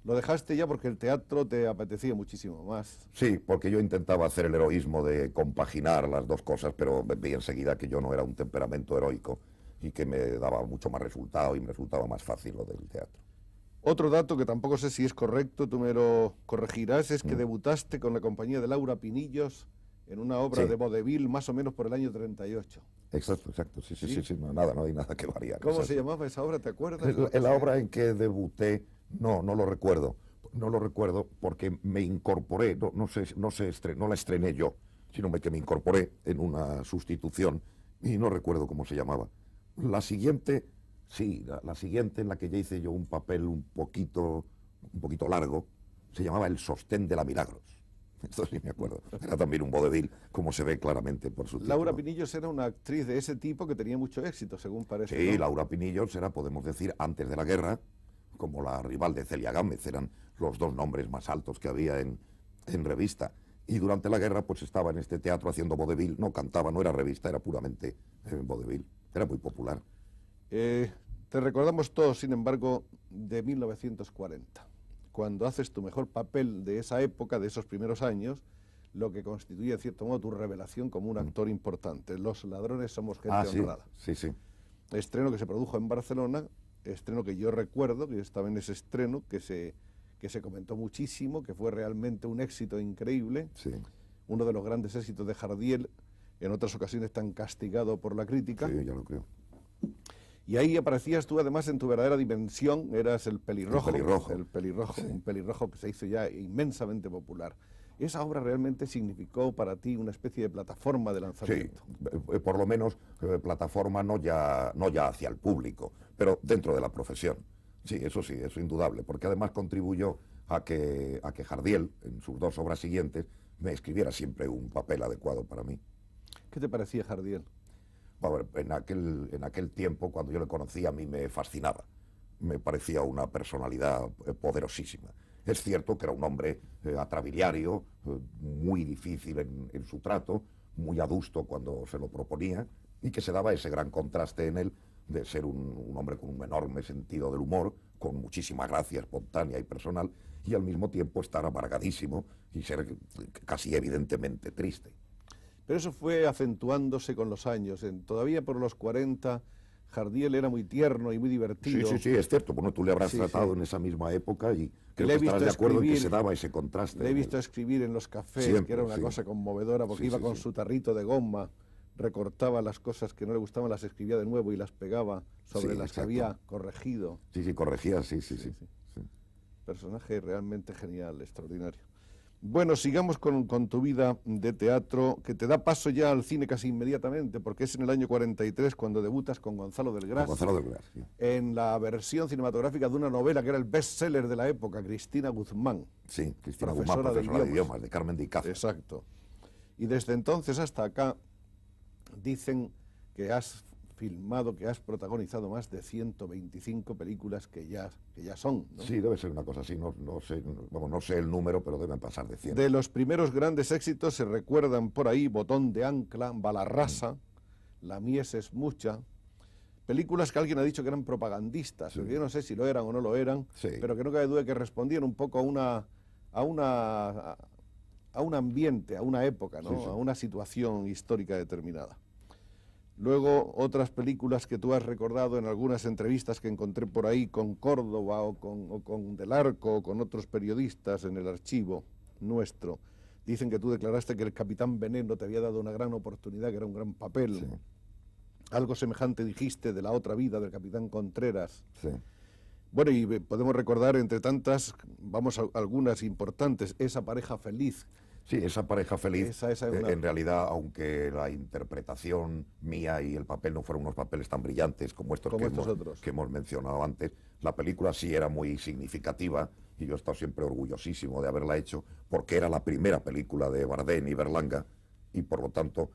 Lo dejaste ya porque el teatro te apetecía muchísimo más. Sí, porque yo intentaba hacer el heroísmo de compaginar las dos cosas, pero vi enseguida que yo no era un temperamento heroico y que me daba mucho más resultado y me resultaba más fácil lo del teatro. Otro dato que tampoco sé si es correcto, tú me lo corregirás, es que debutaste con la compañía de Laura Pinillos en una obra Sí. de vaudeville más o menos por el año 38. Exacto. Sí. No hay nada que variar. ¿Cómo Exacto. se llamaba esa obra? ¿Te acuerdas? En la obra en que debuté, no lo recuerdo. No lo recuerdo porque me incorporé, no la estrené yo, sino que me incorporé en una sustitución y no recuerdo cómo se llamaba. La siguiente, sí, la siguiente en la que ya hice yo un papel un poquito largo, se llamaba El sostén de la Milagros. Esto sí me acuerdo. Era también un vodevil, como se ve claramente por su título. Laura Pinillos era una actriz de ese tipo que tenía mucho éxito, según parece. Sí, ¿no? Laura Pinillos era, podemos decir, antes de la guerra, como la rival de Celia Gámez, eran los 2 nombres más altos que había en revista. Y durante la guerra pues estaba en este teatro haciendo vodevil, no cantaba, no era revista, era puramente vodevil, era muy popular. Te recordamos todos, sin embargo, de 1940, cuando haces tu mejor papel de esa época, de esos primeros años, lo que constituye, en cierto modo, tu revelación como un actor importante. Los ladrones somos gente honrada. Sí. Estreno que se produjo en Barcelona, estreno que yo recuerdo, que yo estaba en ese estreno, que se comentó muchísimo, que fue realmente un éxito increíble, Sí, uno de los grandes éxitos de Jardiel, en otras ocasiones tan castigado por la crítica. sí, ya lo creo. Y ahí aparecías tú además en tu verdadera dimensión, eras el pelirrojo. El pelirrojo. Sí. Un pelirrojo que se hizo ya inmensamente popular. Esa obra realmente significó para ti una especie de plataforma de Sí, lanzamiento. por lo menos plataforma no ya hacia el público, pero dentro de la profesión. Sí, eso indudable, porque además contribuyó a que Jardiel, en sus 2 obras siguientes, me escribiera siempre un papel adecuado para mí. ¿Qué te parecía Jardiel? Bueno, en aquel tiempo, cuando yo le conocí, a mí me fascinaba. Me parecía una personalidad poderosísima. Es cierto que era un hombre atrabiliario, muy difícil en su trato, muy adusto cuando se lo proponía, y que se daba ese gran contraste en él de ser un hombre con un enorme sentido del humor, con muchísima gracia espontánea y personal, y al mismo tiempo estar amargadísimo y ser casi evidentemente triste. Pero eso fue acentuándose con los años. Todavía por los 40, Jardiel era muy tierno y muy divertido. Sí, es cierto. Bueno, tú le habrás tratado en esa misma época y creo que estarás de acuerdo en que se daba ese contraste. Le he visto escribir en los cafés, Siempre, que era una cosa conmovedora, porque iba con su tarrito de goma, recortaba las cosas que no le gustaban, las escribía de nuevo y las pegaba sobre las que había corregido. Sí, corregía, sí. Personaje realmente genial, extraordinario. Bueno, sigamos con tu vida de teatro, que te da paso ya al cine casi inmediatamente, porque es en el año 43 cuando debutas con Gonzalo del Gras, sí. en la versión cinematográfica de una novela que era el bestseller de la época, Cristina Guzmán. Sí, Cristina profesora Guzmán, profesora de idiomas. idiomas, de Carmen de Icaza. Exacto. Y desde entonces hasta acá dicen que has filmado, que has protagonizado más de 125 películas que ya son, ¿no? Sí, debe ser una cosa así, no sé el número, pero deben pasar de 100. De los primeros grandes éxitos se recuerdan por ahí Botón de Ancla, Balarrasa, La mies es mucha, películas que alguien ha dicho que eran propagandistas, Sí. yo no sé si lo eran o no lo eran, Sí. pero que no cabe duda que respondían un poco a un ambiente, a una época, ¿no? Sí, sí. A una situación histórica determinada. Luego, otras películas que tú has recordado en algunas entrevistas que encontré por ahí con Córdoba o con Del Arco o con otros periodistas en el archivo nuestro, dicen que tú declaraste que el Capitán Veneno te había dado una gran oportunidad, que era un gran papel. Sí. Algo semejante dijiste de La otra vida del Capitán Contreras. Sí. Bueno, y podemos recordar, entre tantas, vamos a algunas importantes, Esa pareja feliz. Sí, esa pareja feliz, Esa es una- en realidad, aunque la interpretación mía y el papel no fueron unos papeles tan brillantes como estos, Como estos otros. que hemos mencionado antes, la película sí era muy significativa y yo he estado siempre orgullosísimo de haberla hecho porque era la primera película de Bardem y Berlanga y por lo tanto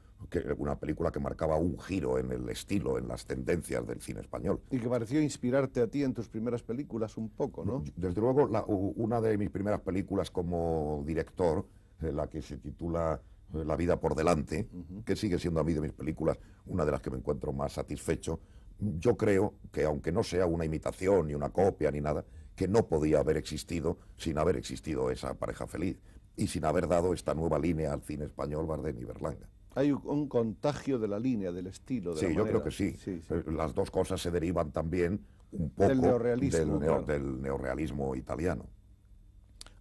una película que marcaba un giro en el estilo, en las tendencias del cine español. Y que pareció inspirarte a ti en tus primeras películas un poco, ¿no? Desde luego, una de mis primeras películas como director, la que se titula La vida por delante, que sigue siendo a mí de mis películas una de las que me encuentro más satisfecho, yo creo que aunque no sea una imitación, ni una copia, ni nada, que no podía haber existido sin haber existido Esa pareja feliz y sin haber dado esta nueva línea al cine español Bardem y Berlanga. Hay un contagio de la línea, del estilo, de Sí, la yo manera. creo que sí. Sí, sí. Las dos cosas se derivan también un poco Del neorrealismo, claro. del neorrealismo italiano.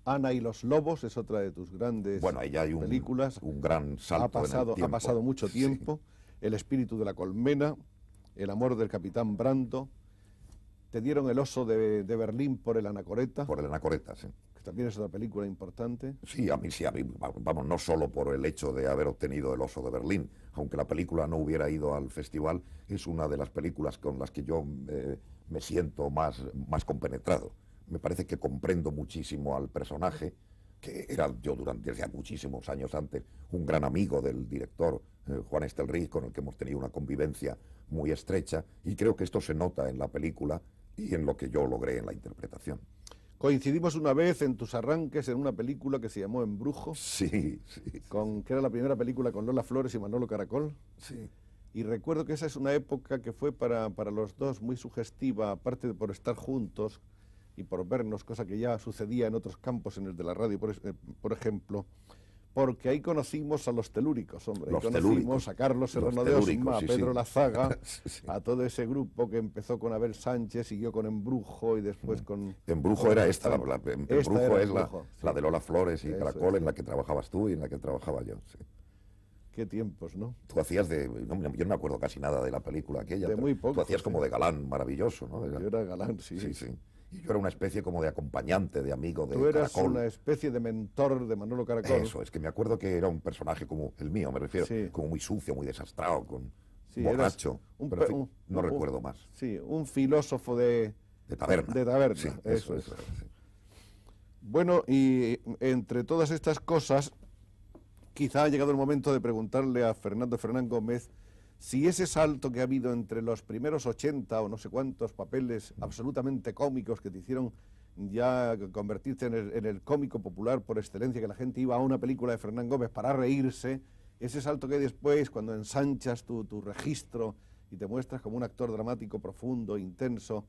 Ana y los lobos es otra de tus grandes Bueno, ahí hay películas. un gran salto Ha pasado, en el tiempo. ha pasado mucho Sí. tiempo. El espíritu de la colmena, El amor del capitán Brando. Te dieron el oso de Berlín por el Anacoreta, Por el Anacoreta, sí. que también es otra película importante. Sí, a mí, vamos, no solo por el hecho de haber obtenido el Oso de Berlín, aunque la película no hubiera ido al festival, es una de las películas con las que yo me siento más compenetrado. Me parece que comprendo muchísimo al personaje, que era yo desde muchísimos años antes un gran amigo del director Juan Estelrich, con el que hemos tenido una convivencia muy estrecha, y creo que esto se nota en la película y en lo que yo logré en la interpretación. Coincidimos una vez en tus arranques en una película que se llamó Embrujo, Sí, sí, que era la primera película con Lola Flores y Manolo Caracol. sí. Y recuerdo que esa es una época que fue para los dos muy sugestiva, aparte de por estar juntos y por vernos, cosa que ya sucedía en otros campos, en el de la radio, por ejemplo, porque ahí conocimos a los telúricos, hombre. Ahí Los conocimos telúricos. a Carlos Los Serrano de Osma, telúricos, a sí, Pedro sí. Lazaga, Sí. a todo ese grupo que empezó con Abel Sánchez, siguió con Embrujo y después con... Embrujo con era otros esta, tantos. Embrujo Esta era es Embrujo, sí. la de Lola Flores y Eso Caracol, es, en la sí. que trabajabas tú y en la que trabajaba yo. Sí. Qué tiempos, ¿no? Tú hacías yo no me acuerdo casi nada de la película aquella, De pero muy poco, tú hacías sí. como de galán maravilloso, ¿no? Yo era galán, sí. Sí, sí. Y yo era una especie como de acompañante, de amigo de Tú eras Caracol. una especie de mentor de Manolo Caracol. Eso, es que me acuerdo que era un personaje como el mío, me refiero, Sí. como muy sucio, muy desastrado, Sí, borracho, eras un pero en pe- fin, un- no un- recuerdo más. Sí, un filósofo de taberna. De taberna, Sí, eso es. sí. Bueno, y entre todas estas cosas, quizá ha llegado el momento de preguntarle a Fernando Fernán Gómez si ese salto que ha habido entre los primeros 80 o no sé cuántos papeles absolutamente cómicos que te hicieron ya convertirte en el cómico popular por excelencia, que la gente iba a una película de Fernán Gómez para reírse, ese salto que hay después, cuando ensanchas tu registro y te muestras como un actor dramático profundo, intenso,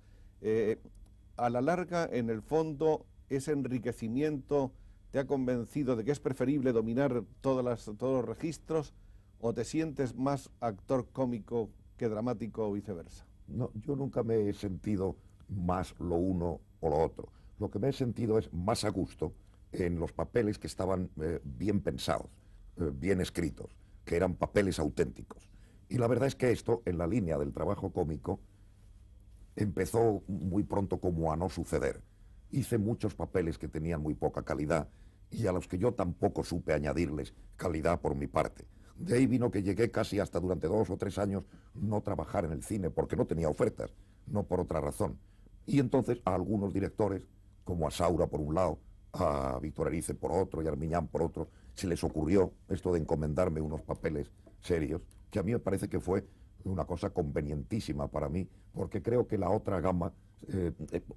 a la larga, en el fondo, ese enriquecimiento te ha convencido de que es preferible dominar todos los registros, o te sientes más actor cómico que dramático o viceversa. No, yo nunca me he sentido más lo uno o lo otro. Lo que me he sentido es más a gusto en los papeles que estaban bien pensados, bien escritos, que eran papeles auténticos. Y la verdad es que esto, en la línea del trabajo cómico, empezó muy pronto como a no suceder. Hice muchos papeles que tenían muy poca calidad y a los que yo tampoco supe añadirles calidad por mi parte. De ahí vino que llegué casi hasta durante 2 o 3 años no trabajar en el cine porque no tenía ofertas, no por otra razón. Y entonces a algunos directores, como a Saura por un lado, a Víctor Erice por otro y a Armiñán por otro, se les ocurrió esto de encomendarme unos papeles serios, que a mí me parece que fue una cosa convenientísima para mí, porque creo que la otra gama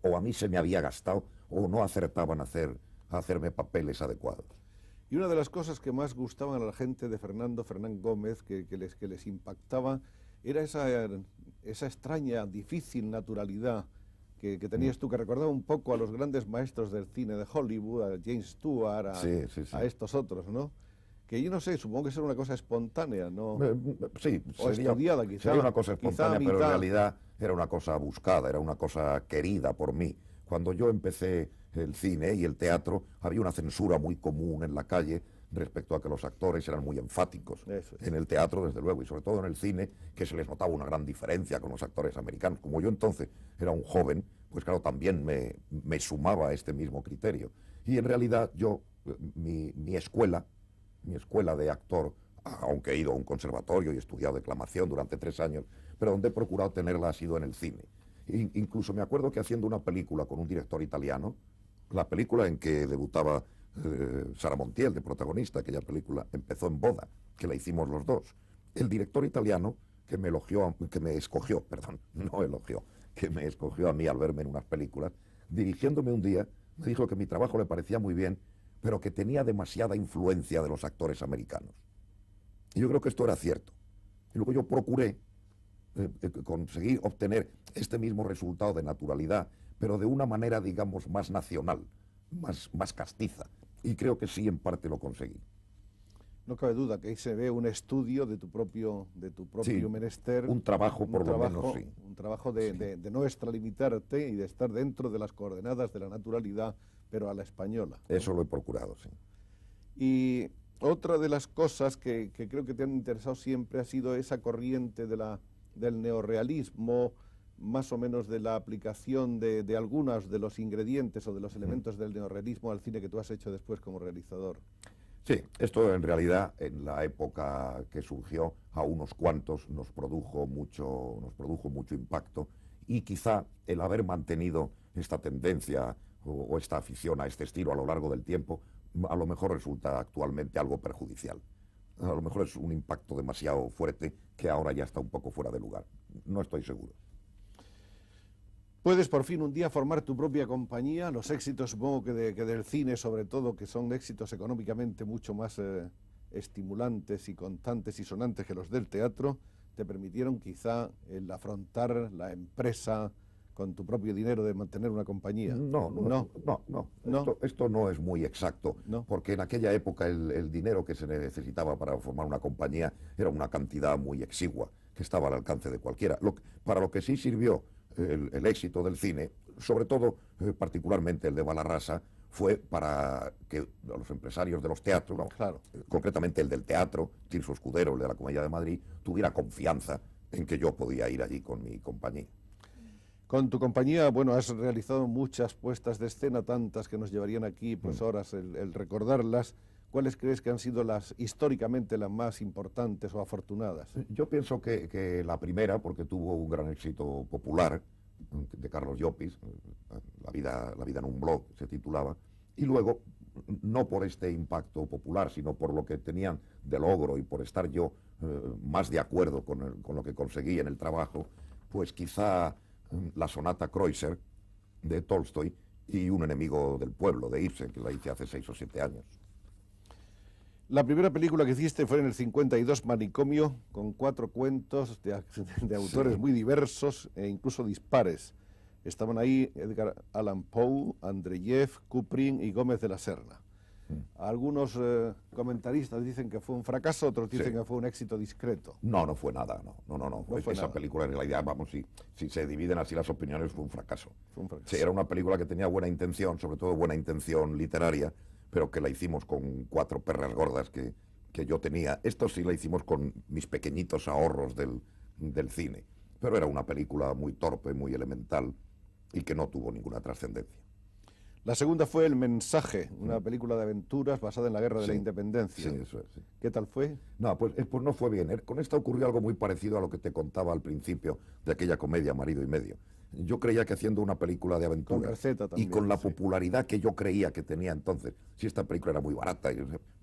o a mí se me había gastado o no acertaban a hacerme papeles adecuados. Y una de las cosas que más gustaban a la gente de Fernán Gómez, que les impactaba, era esa extraña, difícil naturalidad que tenías tú, que recordaba un poco a los grandes maestros del cine de Hollywood, a James Stewart, a estos otros, ¿no? Que yo no sé, supongo que es una cosa espontánea, ¿no? Sí, o estudiada, quizá. Sería una cosa espontánea, pero en mitad. realidad era una cosa buscada, era una cosa querida por mí. Cuando yo empecé el cine y el teatro, había una censura muy común en la calle respecto a que los actores eran muy enfáticos. Eso es. En el teatro, desde luego, y sobre todo en el cine, que se les notaba una gran diferencia con los actores americanos. Como yo entonces era un joven, pues claro, también me sumaba a este mismo criterio. Y en realidad yo, mi escuela de actor, aunque he ido a un conservatorio y he estudiado declamación durante 3 años, pero donde he procurado tenerla ha sido en el cine. Incluso me acuerdo que haciendo una película con un director italiano, la película en que debutaba Sara Montiel de protagonista, aquella película empezó en Boda, que la hicimos los dos. El director italiano que me escogió a mí al verme en unas películas, dirigiéndome un día, me dijo que mi trabajo le parecía muy bien, pero que tenía demasiada influencia de los actores americanos. Y yo creo que esto era cierto. Y luego yo procuré conseguir obtener este mismo resultado de naturalidad, pero de una manera, digamos, más nacional, más castiza. Y creo que sí, en parte lo conseguí. No cabe duda que ahí se ve un estudio de tu propio Sí, menester. un trabajo, por lo menos, sí. Un trabajo de no extralimitarte y de estar dentro de las coordenadas de la naturalidad, pero a la española. Eso lo he procurado, sí. Y otra de las cosas que creo que te han interesado siempre ha sido esa corriente del neorrealismo, más o menos de la aplicación de algunos de los ingredientes o de los elementos del neorrealismo al cine que tú has hecho después como realizador. Sí, esto en realidad en la época que surgió a unos cuantos nos produjo mucho impacto, y quizá el haber mantenido esta tendencia o esta afición a este estilo a lo largo del tiempo a lo mejor resulta actualmente algo perjudicial. A lo mejor es un impacto demasiado fuerte que ahora ya está un poco fuera de lugar. No estoy seguro. Puedes por fin un día formar tu propia compañía. Los éxitos, supongo que del cine sobre todo, que son éxitos económicamente mucho más estimulantes y constantes y sonantes que los del teatro, te permitieron quizá el afrontar la empresa con tu propio dinero de mantener una compañía. No. Esto no es muy exacto, porque en aquella época el dinero que se necesitaba para formar una compañía era una cantidad muy exigua, que estaba al alcance de cualquiera. Para lo que sí sirvió el éxito del cine, sobre todo particularmente el de Balarrasa, fue para que los empresarios de los teatros, claro, concretamente el del teatro, Tirso Escudero, el de la Comedia de Madrid, tuviera confianza en que yo podía ir allí con mi compañía. Con tu compañía, bueno, has realizado muchas puestas de escena, tantas que nos llevarían aquí pues horas el recordarlas. ¿Cuáles crees que han sido históricamente las más importantes o afortunadas? Yo pienso que la primera, porque tuvo un gran éxito popular, de Carlos Llopis, la vida en un blog se titulaba, y luego, no por este impacto popular, sino por lo que tenían de logro y por estar yo más de acuerdo con lo que conseguí en el trabajo, pues quizá la sonata Kreutzer de Tolstoy y Un enemigo del pueblo de Ibsen, que la hice hace 6 o 7 años. La primera película que hiciste fue en el 52, Manicomio, con 4 cuentos de autores muy diversos e incluso dispares. Estaban ahí Edgar Allan Poe, Andreyev, Kuprin y Gómez de la Serna. Algunos comentaristas dicen que fue un fracaso, otros dicen que fue un éxito discreto. No fue nada, no. Esa película en realidad, vamos, si se dividen así las opiniones, fue un fracaso. Sí, era una película que tenía buena intención, sobre todo buena intención literaria, pero que la hicimos con 4 perras gordas que yo tenía. Esto sí la hicimos con mis pequeñitos ahorros del cine, pero era una película muy torpe, muy elemental y que no tuvo ninguna trascendencia. La segunda fue El mensaje, una película de aventuras basada en la Guerra de la Independencia. Sí, eso es. Sí. ¿Qué tal fue? No, pues no fue bien. Con esta ocurrió algo muy parecido a lo que te contaba al principio de aquella comedia Marido y Medio. Yo creía que haciendo una película de aventura Con receta y también, con la sí. popularidad que yo creía que tenía entonces, si esta película era muy barata,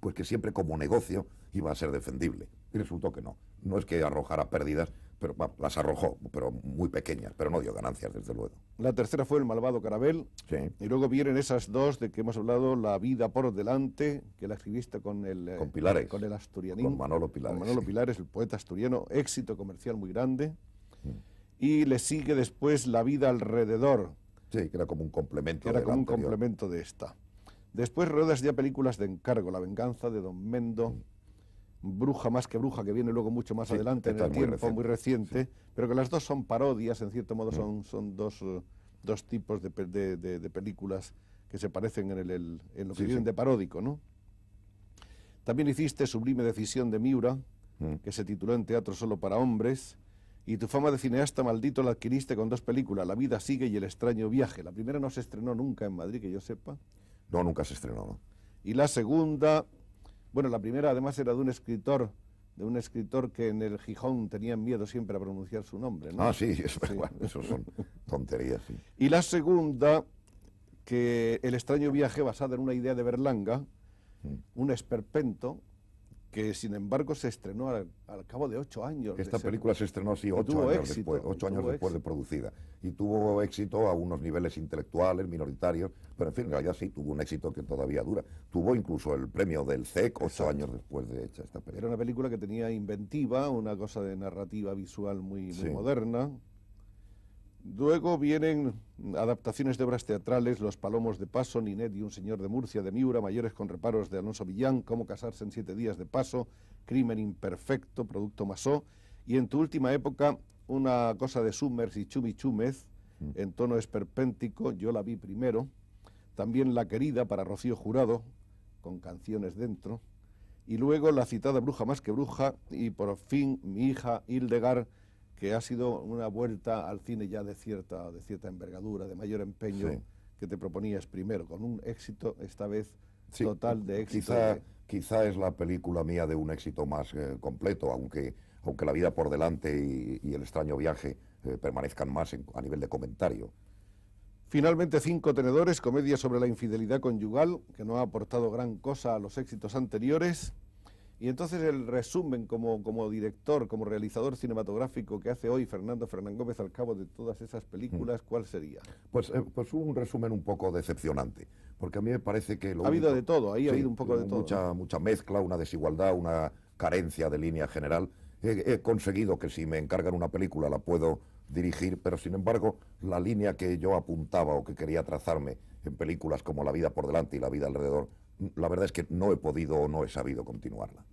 pues que siempre como negocio iba a ser defendible. Y resultó que no. No es que arrojara pérdidas, pero las arrojó, pero muy pequeñas, pero no dio ganancias, desde luego. La tercera fue El malvado Carabel. Sí. Y luego vienen esas dos de que hemos hablado, La vida por delante, que la escribiste con Con Pilares. con el asturianín. Con Manolo Pilares. Con Manolo Sí. Pilares, el poeta asturiano, éxito comercial muy grande. Y le sigue después La vida alrededor, Sí, que era como un complemento. que era de la como un anterior. complemento de esta. Después ruedas ya películas de encargo, La venganza de Don Mendo, Bruja más que bruja, que viene luego mucho más Sí, adelante en esta el es muy tiempo, muy reciente, sí. pero que las dos son parodias, en cierto modo son dos tipos de películas que se parecen en lo que Sí, vienen sí. de paródico, ¿no? También hiciste Sublime decisión de Miura, Mm. que se tituló En teatro solo para hombres, y tu fama de cineasta maldito la adquiriste con dos películas, La vida sigue y El extraño viaje. La primera no se estrenó nunca en Madrid, que yo sepa, No, nunca se estrenó, ¿no? y la segunda, bueno, la primera además era de un escritor que en el Gijón tenían miedo siempre a pronunciar su nombre, ¿no? Ah, sí, bueno, eso son tonterías, sí. Y la segunda, que El extraño viaje, basada en una idea de Berlanga, un esperpento, que sin embargo se estrenó al cabo de 8 años. Esta de ser- película se estrenó, sí, y 8 tuvo años éxito, después, 8 y años tuvo después de éxito. producida. Y tuvo éxito a unos niveles intelectuales, minoritarios, pero en fin, en realidad sí, tuvo un éxito que todavía dura. Tuvo incluso el premio del CEC 8 Exacto. años después de hecha esta Era película. una película que tenía inventiva, una cosa de narrativa visual muy Sí. moderna. Luego vienen adaptaciones de obras teatrales, Los palomos de paso, Ninet y un señor de Murcia, de Miura, Mayores con reparos de Alonso Villán, Cómo casarse en 7 días de paso, Crimen imperfecto, Producto Masó, y en tu última época una cosa de Summers y Chumi Chúmez, en tono esperpéntico, Yo la vi primero, también La querida para Rocío Jurado, con canciones dentro, y luego la citada Bruja más que bruja, y por fin Mi hija Hildegard, que ha sido una vuelta al cine ya de cierta envergadura, de mayor empeño, Sí. que te proponías primero, con un éxito, esta vez Sí, total de éxito. Quizá es la película mía de un éxito más completo, aunque La vida por delante y El extraño viaje permanezcan más a nivel de comentario. Finalmente, Cinco tenedores, comedia sobre la infidelidad conyugal, que no ha aportado gran cosa a los éxitos anteriores. Y entonces el resumen como director, como realizador cinematográfico que hace hoy Fernando Fernán Gómez al cabo de todas esas películas, ¿cuál sería? Pues un resumen un poco decepcionante, porque a mí me parece que Ha habido de todo, ahí ha habido un poco de todo, mucha mezcla, una desigualdad, una carencia de línea general. He conseguido que si me encargan una película la puedo dirigir, pero sin embargo la línea que yo apuntaba o que quería trazarme en películas como La vida por delante y La vida alrededor, la verdad es que no he podido o no he sabido continuarla.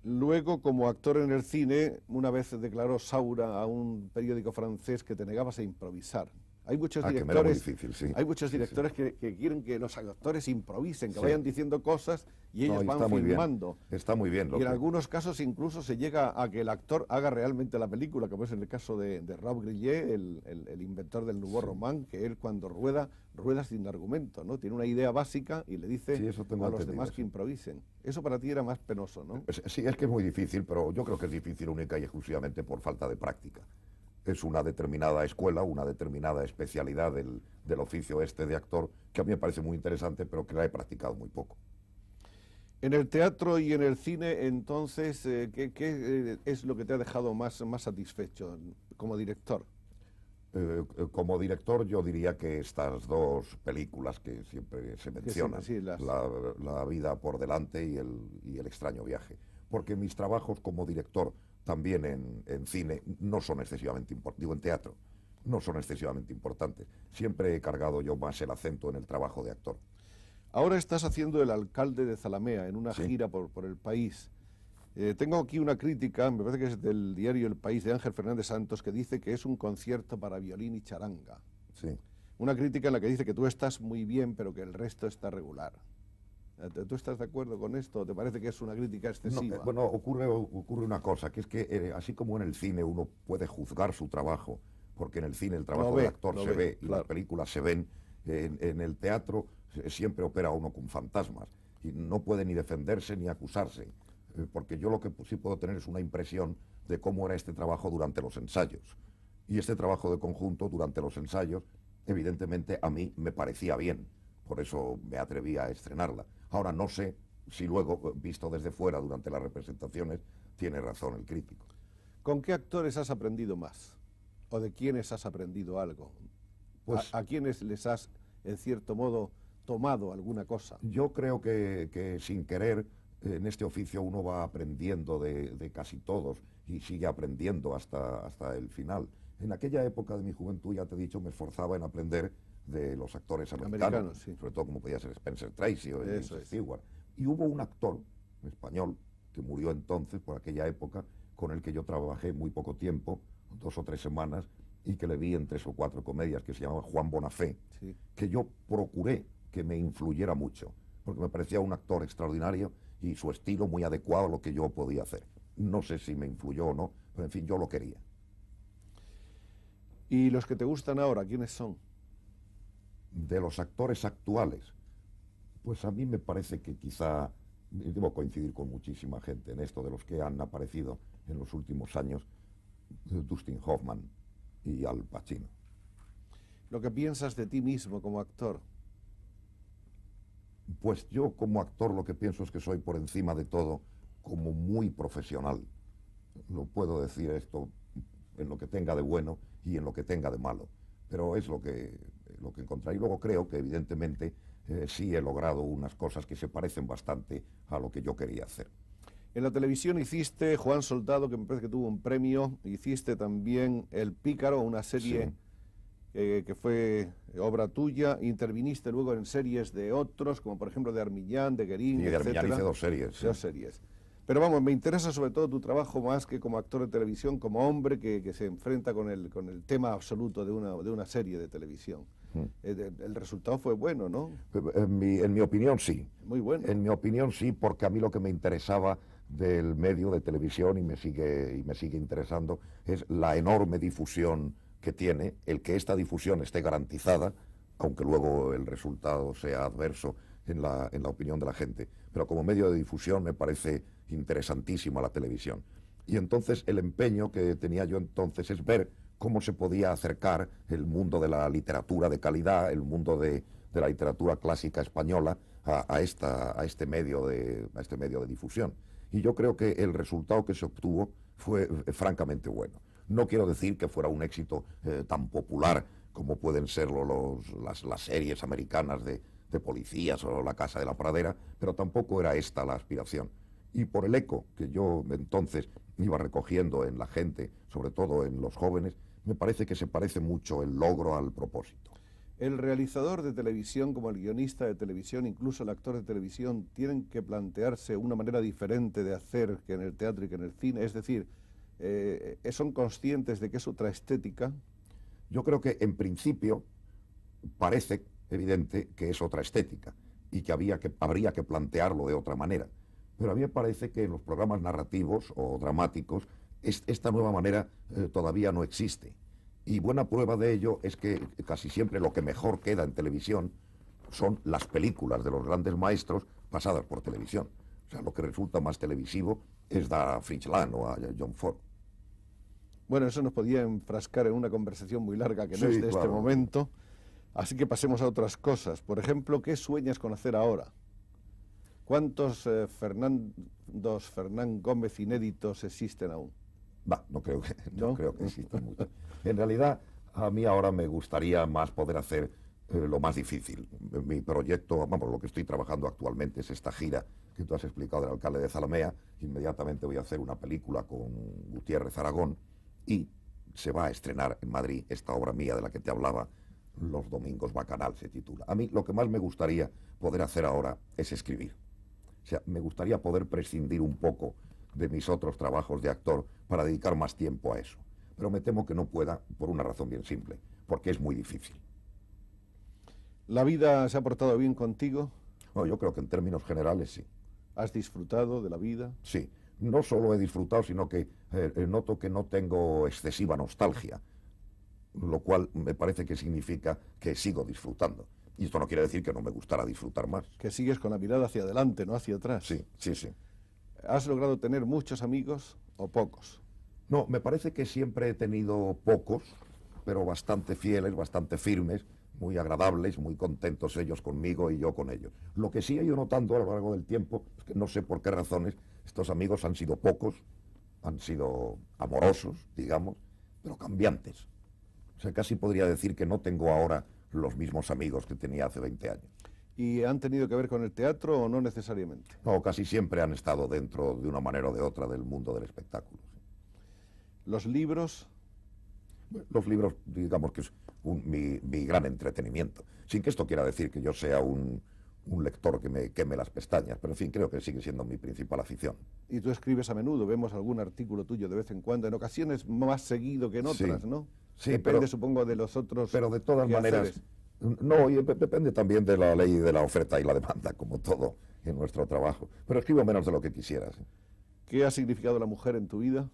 Luego, como actor en el cine, una vez declaró Saura a un periódico francés que te negabas a improvisar. Hay muchos Que me era muy directores, difícil, sí. hay muchos Sí, directores que quieren que los actores improvisen, que Sí. vayan diciendo cosas y ellos No, van está muy bien. filmando. Está muy bien. Y en algunos casos incluso se llega a que el actor haga realmente la película, como es en el caso de Rob Grillet, el inventor del Nouveau Roman, que él cuando rueda sin argumento, ¿no? Tiene una idea básica y le dice Sí, eso tengo a los entendido, demás sí. que improvisen. Eso para ti era más penoso, ¿no? Sí, es que es muy difícil, pero yo creo que es difícil única y exclusivamente por falta de práctica. Es una determinada escuela, una determinada especialidad del oficio este de actor, que a mí me parece muy interesante, pero que la he practicado muy poco. En el teatro y en el cine, entonces, ¿qué es lo que te ha dejado más satisfecho como director? Como director yo diría que estas dos películas que siempre se mencionan, sí, la vida por delante y el extraño viaje, porque mis trabajos como director también en cine no son excesivamente importantes, digo en teatro, no son excesivamente importantes. Siempre he cargado yo más el acento en el trabajo de actor. Ahora estás haciendo El alcalde de Zalamea en una Sí. gira por el país. Tengo aquí una crítica, me parece que es del diario El País de Ángel Fernández Santos, que dice que es un concierto para violín y charanga. Sí. Una crítica en la que dice que tú estás muy bien, pero que el resto está regular. ¿Tú estás de acuerdo con esto o te parece que es una crítica No, excesiva? bueno, ocurre una cosa, que es que así como en el cine uno puede juzgar su trabajo, porque en el cine el trabajo del actor se ve y claro. las películas se ven, en el teatro siempre opera uno con fantasmas y no puede ni defenderse ni acusarse, porque yo lo que sí puedo tener es una impresión de cómo era este trabajo durante los ensayos. Y este trabajo de conjunto durante los ensayos, evidentemente a mí me parecía bien, por eso me atreví a estrenarla. Ahora no sé si luego, visto desde fuera durante las representaciones, tiene razón el crítico. ¿Con qué actores has aprendido más? ¿O de quiénes has aprendido algo? Pues, ¿A quiénes les has, en cierto modo, tomado alguna cosa? yo creo que sin querer, en este oficio uno va aprendiendo de casi todos y sigue aprendiendo hasta el final. En aquella época de mi juventud, ya te he dicho, me esforzaba en aprender de los actores americanos, Sí. sobre todo como podía ser Spencer Tracy o James Eso es. Stewart. Y hubo un actor español que murió entonces, por aquella época, con el que yo trabajé muy poco tiempo, 2 o 3 semanas, y que le vi en 3 o 4 comedias, que se llamaba Juan Bonafé, Sí. que yo procuré que me influyera mucho, porque me parecía un actor extraordinario y su estilo muy adecuado a lo que yo podía hacer. No sé si me influyó o no, pero en fin, yo lo quería. ¿Y los que te gustan ahora, quiénes son? De los actores actuales, pues a mí me parece que quizá, debo coincidir con muchísima gente en esto, de los que han aparecido en los últimos años, Dustin Hoffman y Al Pacino. Lo que piensas de ti mismo como actor. Pues yo como actor lo que pienso es que soy por encima de todo como muy profesional. No puedo decir esto en lo que tenga de bueno y en lo que tenga de malo, pero es lo que encontré. Y luego creo que evidentemente sí he logrado unas cosas que se parecen bastante a lo que yo quería hacer. En la televisión hiciste Juan Soldado, que me parece que tuvo un premio. Hiciste también El Pícaro, una serie que fue obra tuya. Interviniste luego en series de otros, como por ejemplo de Armillán, de Guerín, Y de etcétera. Armillán hice 2 series. Dos series. Pero vamos, me interesa sobre todo tu trabajo más que como actor de televisión, como hombre que se enfrenta con el tema absoluto de una serie de televisión. El resultado fue bueno, ¿no? En mi opinión sí. Muy bueno. En mi opinión sí, porque a mí lo que me interesaba del medio de televisión y me sigue interesando es la enorme difusión que tiene, el que esta difusión esté garantizada, aunque luego el resultado sea adverso en la opinión de la gente. Pero como medio de difusión me parece interesantísima la televisión. Y entonces el empeño que tenía yo entonces es ver cómo se podía acercar el mundo de la literatura de calidad, el mundo de la literatura clásica española a este medio de difusión. Y yo creo que el resultado que se obtuvo fue francamente bueno. No quiero decir que fuera un éxito tan popular como pueden serlo las series americanas de policías o La Casa de la Pradera, pero tampoco era esta la aspiración. Y por el eco que yo entonces iba recogiendo en la gente, sobre todo en los jóvenes, me parece que se parece mucho el logro al propósito. El realizador de televisión, como el guionista de televisión, incluso el actor de televisión, tienen que plantearse una manera diferente de hacer que en el teatro y que en el cine. Es decir, ¿son conscientes de que es otra estética? Yo creo que en principio parece evidente que es otra estética y que habría que plantearlo de otra manera. Pero a mí me parece que en los programas narrativos o dramáticos esta nueva manera todavía no existe. Y buena prueba de ello es que casi siempre lo que mejor queda en televisión son las películas de los grandes maestros pasadas por televisión. O sea, lo que resulta más televisivo es dar a Fritz Lang o a John Ford. Bueno, eso nos podía enfrascar en una conversación muy larga que no es de claro. este momento. Así que pasemos a otras cosas. Por ejemplo, ¿qué sueñas con hacer ahora? ¿Cuántos Fernán Gómez inéditos existen aún? No creo que existan muchos. En realidad, a mí ahora me gustaría más poder hacer lo más difícil. Mi proyecto, lo que estoy trabajando actualmente es esta gira que tú has explicado del alcalde de Zalamea. Inmediatamente voy a hacer una película con Gutiérrez Aragón y se va a estrenar en Madrid esta obra mía de la que te hablaba, Los Domingos Bacanal se titula. A mí lo que más me gustaría poder hacer ahora es escribir. O sea, me gustaría poder prescindir un poco de mis otros trabajos de actor para dedicar más tiempo a eso. Pero me temo que no pueda por una razón bien simple, porque es muy difícil. ¿La vida se ha portado bien contigo? No, yo creo que en términos generales sí. ¿Has disfrutado de la vida? Sí, no solo he disfrutado, sino que noto que no tengo excesiva nostalgia, lo cual me parece que significa que sigo disfrutando. Y esto no quiere decir que no me gustara disfrutar más. Que sigues con la mirada hacia adelante, no hacia atrás. Sí. ¿Has logrado tener muchos amigos o pocos? No, me parece que siempre he tenido pocos, pero bastante fieles, bastante firmes, muy agradables, muy contentos ellos conmigo y yo con ellos. Lo que sí he ido notando a lo largo del tiempo es que no sé por qué razones estos amigos han sido pocos, han sido amorosos, digamos, pero cambiantes. O sea, casi podría decir que no tengo ahora los mismos amigos que tenía hace 20 años. ¿Y han tenido que ver con el teatro o no necesariamente? No, casi siempre han estado dentro de una manera o de otra del mundo del espectáculo. ¿Los libros? Los libros, digamos que es mi gran entretenimiento. Sin que esto quiera decir que yo sea un lector que me queme las pestañas, pero en fin, creo que sigue siendo mi principal afición. Y tú escribes a menudo, vemos algún artículo tuyo de vez en cuando, en ocasiones más seguido que en otras, Sí, ¿no? sí, Depende, pero, supongo, de los otros pero de todas maneras, quehaceres. no, y depende también de la ley de la oferta y la demanda, como todo en nuestro trabajo. Pero escribo menos de lo que quisieras. ¿Qué ha significado la mujer en tu vida?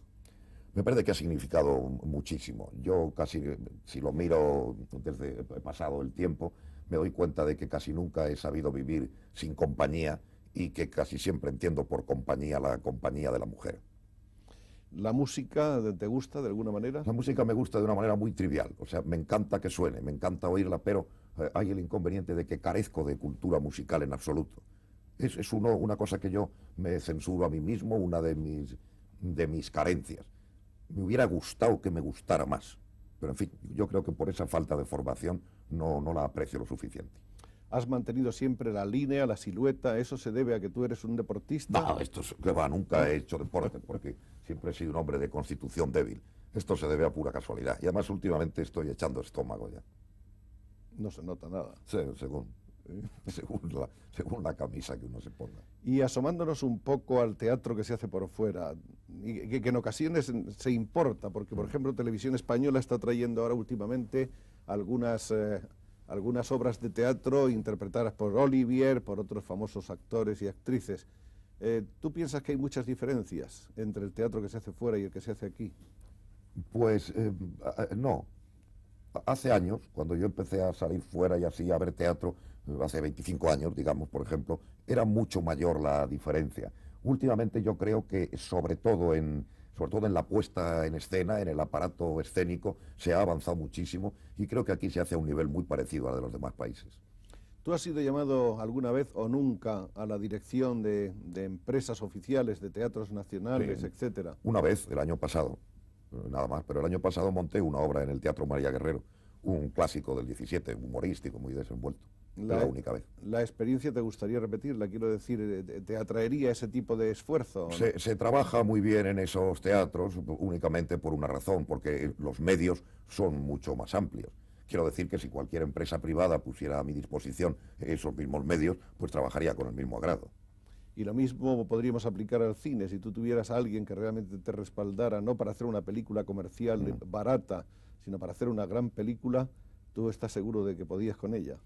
Me parece que ha significado muchísimo. Yo casi, si lo miro desde pasado el tiempo, me doy cuenta de que casi nunca he sabido vivir sin compañía y que casi siempre entiendo por compañía la compañía de la mujer. ¿La música te gusta de alguna manera? La música me gusta de una manera muy trivial, o sea, me encanta que suene, me encanta oírla, pero hay el inconveniente de que carezco de cultura musical en absoluto. Es una cosa que yo me censuro a mí mismo, una de mis carencias. Me hubiera gustado que me gustara más, pero en fin, yo creo que por esa falta de formación no la aprecio lo suficiente. ¿Has mantenido siempre la línea, la silueta? ¿Eso se debe a que tú eres un deportista? No, que va, nunca he hecho deporte porque siempre he sido un hombre de constitución débil. Esto se debe a pura casualidad. Y además últimamente estoy echando estómago ya. No se nota nada. Según la camisa que uno se ponga. Y asomándonos un poco al teatro que se hace por fuera, y que en ocasiones se importa, porque por ejemplo Televisión Española está trayendo ahora últimamente algunas obras de teatro interpretadas por Olivier, por otros famosos actores y actrices. ¿Tú piensas que hay muchas diferencias entre el teatro que se hace fuera y el que se hace aquí? Pues no. Hace años, cuando yo empecé a salir fuera y así a ver teatro, hace 25 años, digamos, por ejemplo, era mucho mayor la diferencia. Últimamente yo creo que sobre todo en la puesta en escena, en el aparato escénico, se ha avanzado muchísimo y creo que aquí se hace a un nivel muy parecido al de los demás países. ¿Tú has sido llamado alguna vez o nunca a la dirección de empresas oficiales, de teatros nacionales, Sí, etcétera? una vez, el año pasado, nada más, pero el año pasado monté una obra en el Teatro María Guerrero, un clásico del 17, humorístico, muy desenvuelto. La única vez. ¿La experiencia te gustaría repetirla? Quiero decir, ¿te atraería ese tipo de esfuerzo? ¿No? Se trabaja muy bien en esos teatros únicamente por una razón, porque los medios son mucho más amplios. Quiero decir que si cualquier empresa privada pusiera a mi disposición esos mismos medios, pues trabajaría con el mismo agrado. Y lo mismo podríamos aplicar al cine. Si tú tuvieras a alguien que realmente te respaldara, no para hacer una película comercial barata, sino para hacer una gran película, ¿tú estás seguro de que podías con ella?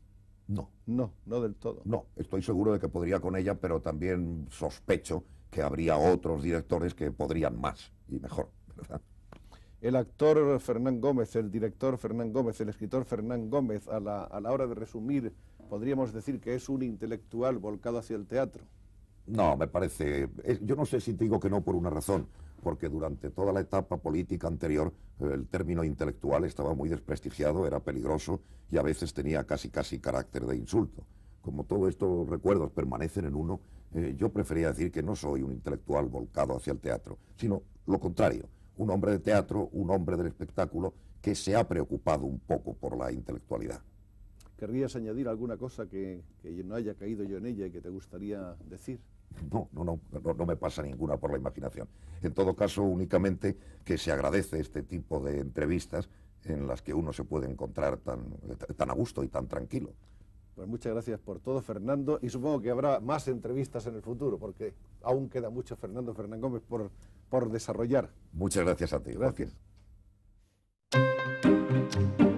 No. No del todo. No, estoy seguro de que podría con ella, pero también sospecho que habría otros directores que podrían más y mejor, ¿verdad? El actor Fernán Gómez, el director Fernán Gómez, el escritor Fernán Gómez, a la hora de resumir, podríamos decir que es un intelectual volcado hacia el teatro. No, me parece... yo no sé si te digo que no por una razón, porque durante toda la etapa política anterior el término intelectual estaba muy desprestigiado, era peligroso y a veces tenía casi carácter de insulto. Como todos estos recuerdos permanecen en uno, yo prefería decir que no soy un intelectual volcado hacia el teatro, sino lo contrario, un hombre de teatro, un hombre del espectáculo que se ha preocupado un poco por la intelectualidad. ¿Querrías añadir alguna cosa que no haya caído yo en ella y que te gustaría decir? No me pasa ninguna por la imaginación. En todo caso, únicamente que se agradece este tipo de entrevistas en las que uno se puede encontrar tan a gusto y tan tranquilo. Pues muchas gracias por todo, Fernando, y supongo que habrá más entrevistas en el futuro, porque aún queda mucho Fernán Gómez por desarrollar. Muchas gracias a ti. Gracias. Joaquín.